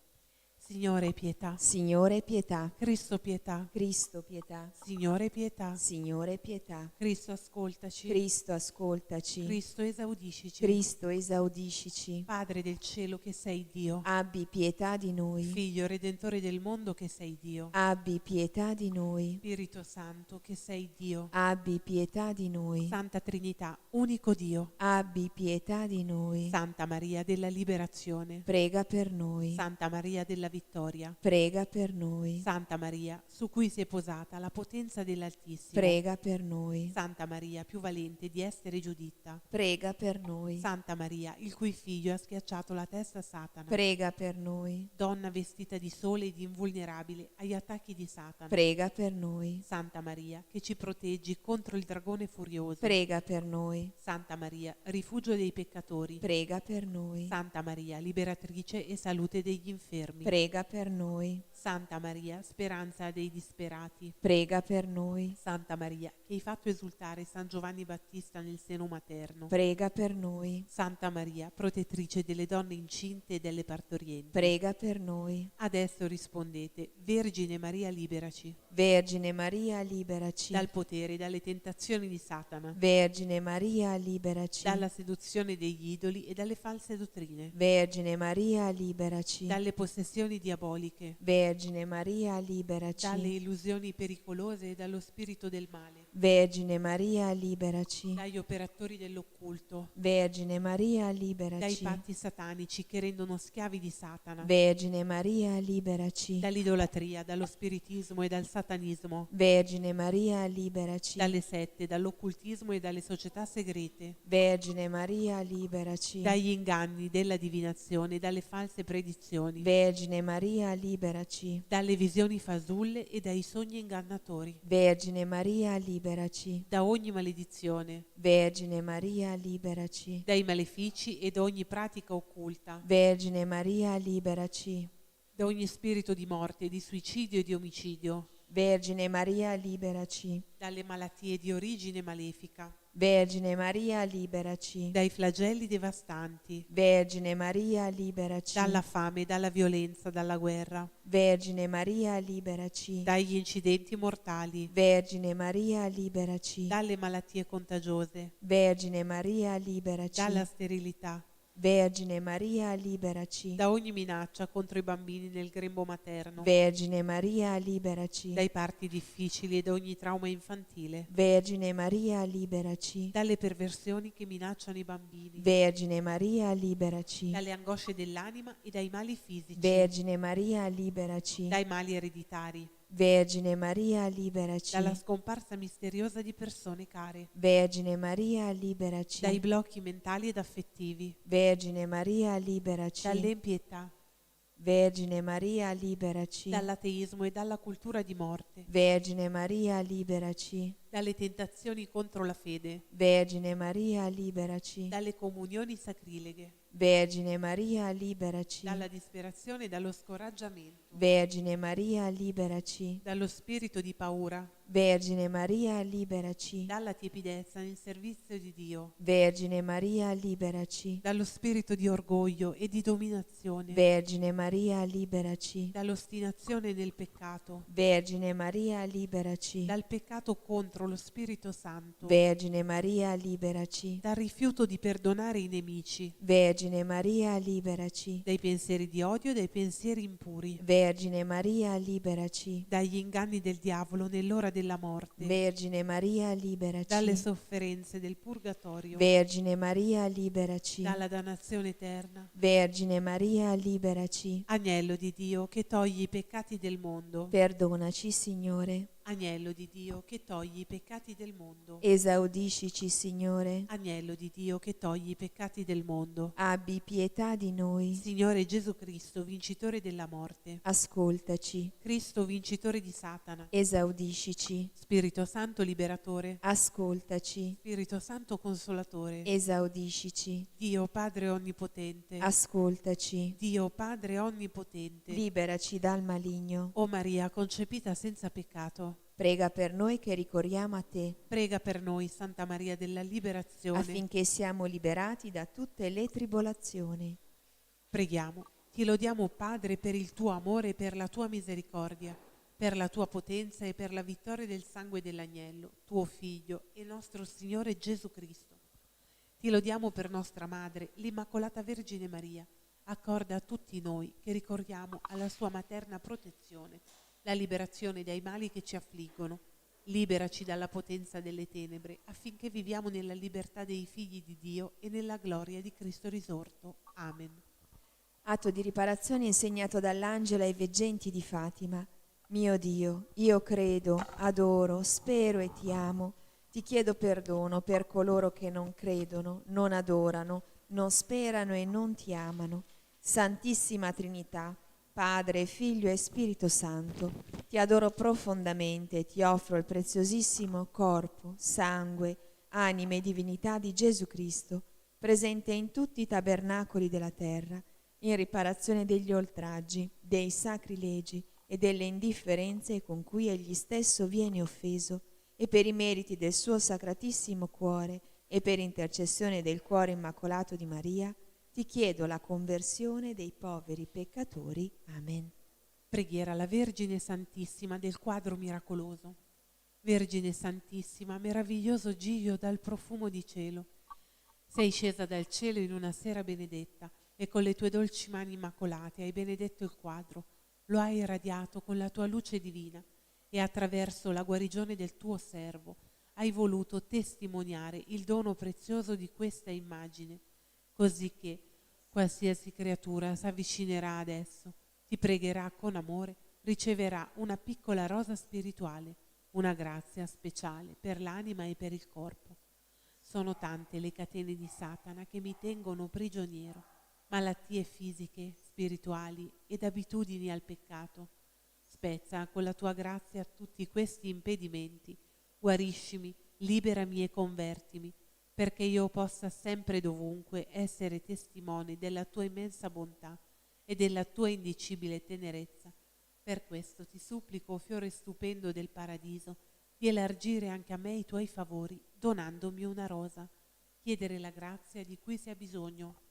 Signore pietà. Signore pietà, Cristo pietà. Cristo pietà, Signore pietà. Signore pietà, Cristo ascoltaci. Cristo ascoltaci, Cristo esaudiscici. Cristo esaudiscici, Padre del cielo che sei Dio. abbi pietà di noi, Figlio redentore del mondo che sei Dio. abbi pietà di noi, Spirito Santo che sei Dio. abbi pietà di noi, Santa Trinità, unico Dio. abbi pietà di noi, Santa Maria della Liberazione. prega per noi, Santa Maria della Vittoria. prega per noi, Santa Maria, su cui si è posata la potenza dell'Altissimo. prega per noi, Santa Maria, più valente di essere Giuditta. prega per noi, Santa Maria, il cui figlio ha schiacciato la testa a Satana. prega per noi, Donna vestita di sole ed invulnerabile agli attacchi di Satana. prega per noi, Santa Maria, che ci proteggi contro il dragone furioso. prega per noi, Santa Maria, rifugio dei peccatori. prega per noi, Santa Maria, liberatrice e salute degli infermi. prega per noi, Santa Maria, speranza dei disperati. prega per noi, Santa Maria, che hai fatto esultare San Giovanni Battista nel seno materno. prega per noi, Santa Maria, protettrice delle donne incinte e delle partorienti. prega per noi. Adesso rispondete, Vergine Maria, liberaci Vergine Maria, liberaci. dal potere e dalle tentazioni di Satana, Vergine Maria, liberaci. dalla seduzione degli idoli e dalle false dottrine, Vergine Maria, liberaci. dalle possessioni diaboliche, Vergine Maria, liberaci. dalle illusioni pericolose e dallo spirito del male, Vergine Maria, liberaci. dagli operatori dell'occulto, Vergine Maria, dai liberaci. patti satanici che rendono schiavi di Satana, Vergine Maria, liberaci. dall'idolatria, dallo spiritismo e dal satanismo, Vergine Maria, liberaci. dalle sette, dall'occultismo e dalle società segrete, Vergine Maria, liberaci. dagli inganni della divinazione e dalle false predizioni, Vergine Maria, liberaci. dalle visioni fasulle e dai sogni ingannatori, Vergine Maria, liberaci. da ogni maledizione, Vergine Maria, liberaci. dai malefici e da ogni pratica occulta, Vergine Maria, liberaci. da ogni spirito di morte, di suicidio e di omicidio, Vergine Maria, liberaci. dalle malattie di origine malefica, Vergine Maria, liberaci. dai flagelli devastanti, Vergine Maria, liberaci. dalla fame, dalla violenza, dalla guerra, Vergine Maria, liberaci. dagli incidenti mortali, Vergine Maria, liberaci. dalle malattie contagiose, Vergine Maria, liberaci. dalla sterilità, Vergine Maria, liberaci. da ogni minaccia contro i bambini nel grembo materno, Vergine Maria, liberaci. dai parti difficili e da ogni trauma infantile, Vergine Maria, liberaci. dalle perversioni che minacciano i bambini, Vergine Maria, liberaci. dalle angosce dell'anima e dai mali fisici, Vergine Maria, liberaci. dai mali ereditari, Vergine Maria, liberaci. dalla scomparsa misteriosa di persone care, Vergine Maria, liberaci. dai blocchi mentali ed affettivi, Vergine Maria, liberaci. dall'impietà, Vergine Maria, liberaci. dall'ateismo e dalla cultura di morte, Vergine Maria, liberaci. dalle tentazioni contro la fede, Vergine Maria, liberaci. dalle comunioni sacrileghe, Vergine Maria, liberaci. dalla disperazione e dallo scoraggiamento, Vergine Maria, liberaci. dallo spirito di paura, Vergine Maria, liberaci. dalla tiepidezza nel servizio di Dio, Vergine Maria, liberaci. dallo spirito di orgoglio e di dominazione, Vergine Maria, liberaci. dall'ostinazione nel peccato, Vergine Maria, liberaci. dal peccato contro lo Spirito Santo, Vergine Maria, liberaci. dal rifiuto di perdonare i nemici, Vergine Maria, liberaci. dai pensieri di odio e dai pensieri impuri, Vergine Maria, liberaci. dagli inganni del diavolo nell'ora della morte, Vergine Maria, liberaci. dalle sofferenze del purgatorio, Vergine Maria, liberaci. dalla dannazione eterna. Vergine Maria, liberaci. Agnello di Dio che togli i peccati del mondo, Perdonaci, Signore. Agnello di Dio che togli i peccati del mondo. Esaudiscici, Signore. Agnello di Dio che togli i peccati del mondo. Abbi pietà di noi. Signore Gesù Cristo, vincitore della morte. Ascoltaci. Cristo, vincitore di Satana. Esaudiscici. Spirito Santo, liberatore. Ascoltaci. Spirito Santo, consolatore. Esaudiscici. Dio Padre onnipotente. Ascoltaci. Dio Padre onnipotente. Liberaci dal maligno. O Maria, concepita senza peccato, Prega per noi che ricorriamo a te, prega per noi, Santa Maria della Liberazione. affinché siamo liberati da tutte le tribolazioni. Preghiamo. Ti lodiamo, Padre, per il tuo amore e per la tua misericordia, per la tua potenza e per la vittoria del sangue dell'agnello, tuo Figlio e nostro Signore Gesù Cristo. Ti lodiamo per nostra Madre, l'Immacolata Vergine Maria. Accorda a tutti noi che ricordiamo alla sua materna protezione la liberazione dai mali che ci affliggono. Liberaci dalla potenza delle tenebre, affinché viviamo nella libertà dei figli di Dio e nella gloria di Cristo risorto. Amen. Atto di riparazione insegnato dall'angelo ai veggenti di Fatima. Mio Dio, io credo, adoro, spero e ti amo. Ti chiedo perdono per coloro che non credono, non adorano, non sperano e non ti amano. Santissima Trinità, Padre, Figlio e Spirito Santo, ti adoro profondamente e ti offro il preziosissimo corpo, sangue, anima e divinità di Gesù Cristo, presente in tutti i tabernacoli della terra, in riparazione degli oltraggi, dei sacrilegi e delle indifferenze con cui egli stesso viene offeso, e per i meriti del suo sacratissimo cuore e per intercessione del cuore immacolato di Maria, ti chiedo la conversione dei poveri peccatori. Amen. Preghiera alla Vergine Santissima del quadro miracoloso. Vergine Santissima, meraviglioso giglio dal profumo di cielo, sei scesa dal cielo in una sera benedetta e con le tue dolci mani immacolate hai benedetto il quadro, lo hai irradiato con la tua luce divina e attraverso la guarigione del tuo servo hai voluto testimoniare il dono prezioso di questa immagine, così che qualsiasi creatura si avvicinerà ad esso, ti pregherà con amore, riceverà una piccola rosa spirituale, una grazia speciale per l'anima e per il corpo. Sono tante le catene di Satana che mi tengono prigioniero, malattie fisiche, spirituali ed abitudini al peccato. Spezza con la tua grazia tutti questi impedimenti, guariscimi, liberami e convertimi, perché io possa sempre e dovunque essere testimone della tua immensa bontà e della tua indicibile tenerezza. Per questo ti supplico, fiore stupendo del paradiso, di elargire anche a me i tuoi favori, donandomi una rosa, chiedere la grazia di cui si ha bisogno.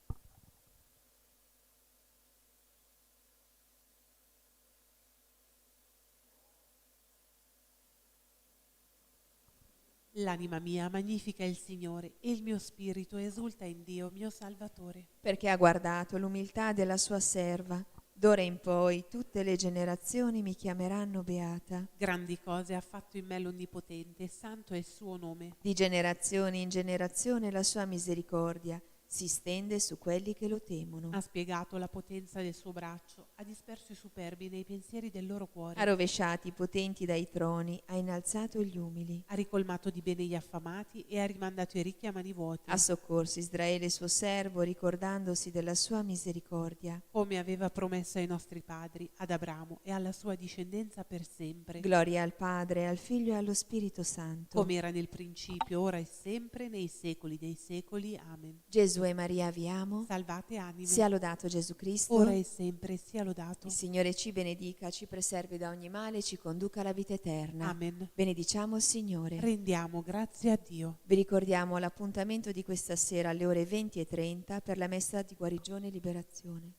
L'anima mia magnifica il Signore e il mio spirito esulta in Dio, mio Salvatore. Perché ha guardato l'umiltà della sua serva. D'ora in poi tutte le generazioni mi chiameranno beata. Grandi cose ha fatto in me l'Onnipotente, santo è il suo nome. Di generazione in generazione la sua misericordia si stende su quelli che lo temono. Ha spiegato la potenza del suo braccio, ha disperso i superbi nei pensieri del loro cuore. Ha rovesciato i potenti dai troni, ha innalzato gli umili. Ha ricolmato di bene gli affamati e ha rimandato i ricchi a mani vuote. Ha soccorso Israele suo servo, ricordandosi della sua misericordia. Come aveva promesso ai nostri padri, ad Abramo e alla sua discendenza per sempre. Gloria al Padre, al Figlio e allo Spirito Santo. Come era nel principio, ora e sempre, nei secoli dei secoli. Amen. Gesù e Maria vi amo. Salvate anime. Sia lodato Gesù Cristo. Ora e sempre sia lodato. Il Signore ci benedica, ci preservi da ogni male e ci conduca alla vita eterna. Amen. Benediciamo il Signore. Rendiamo grazie a Dio. Vi ricordiamo l'appuntamento di questa sera alle ore 20:30 per la messa di guarigione e liberazione.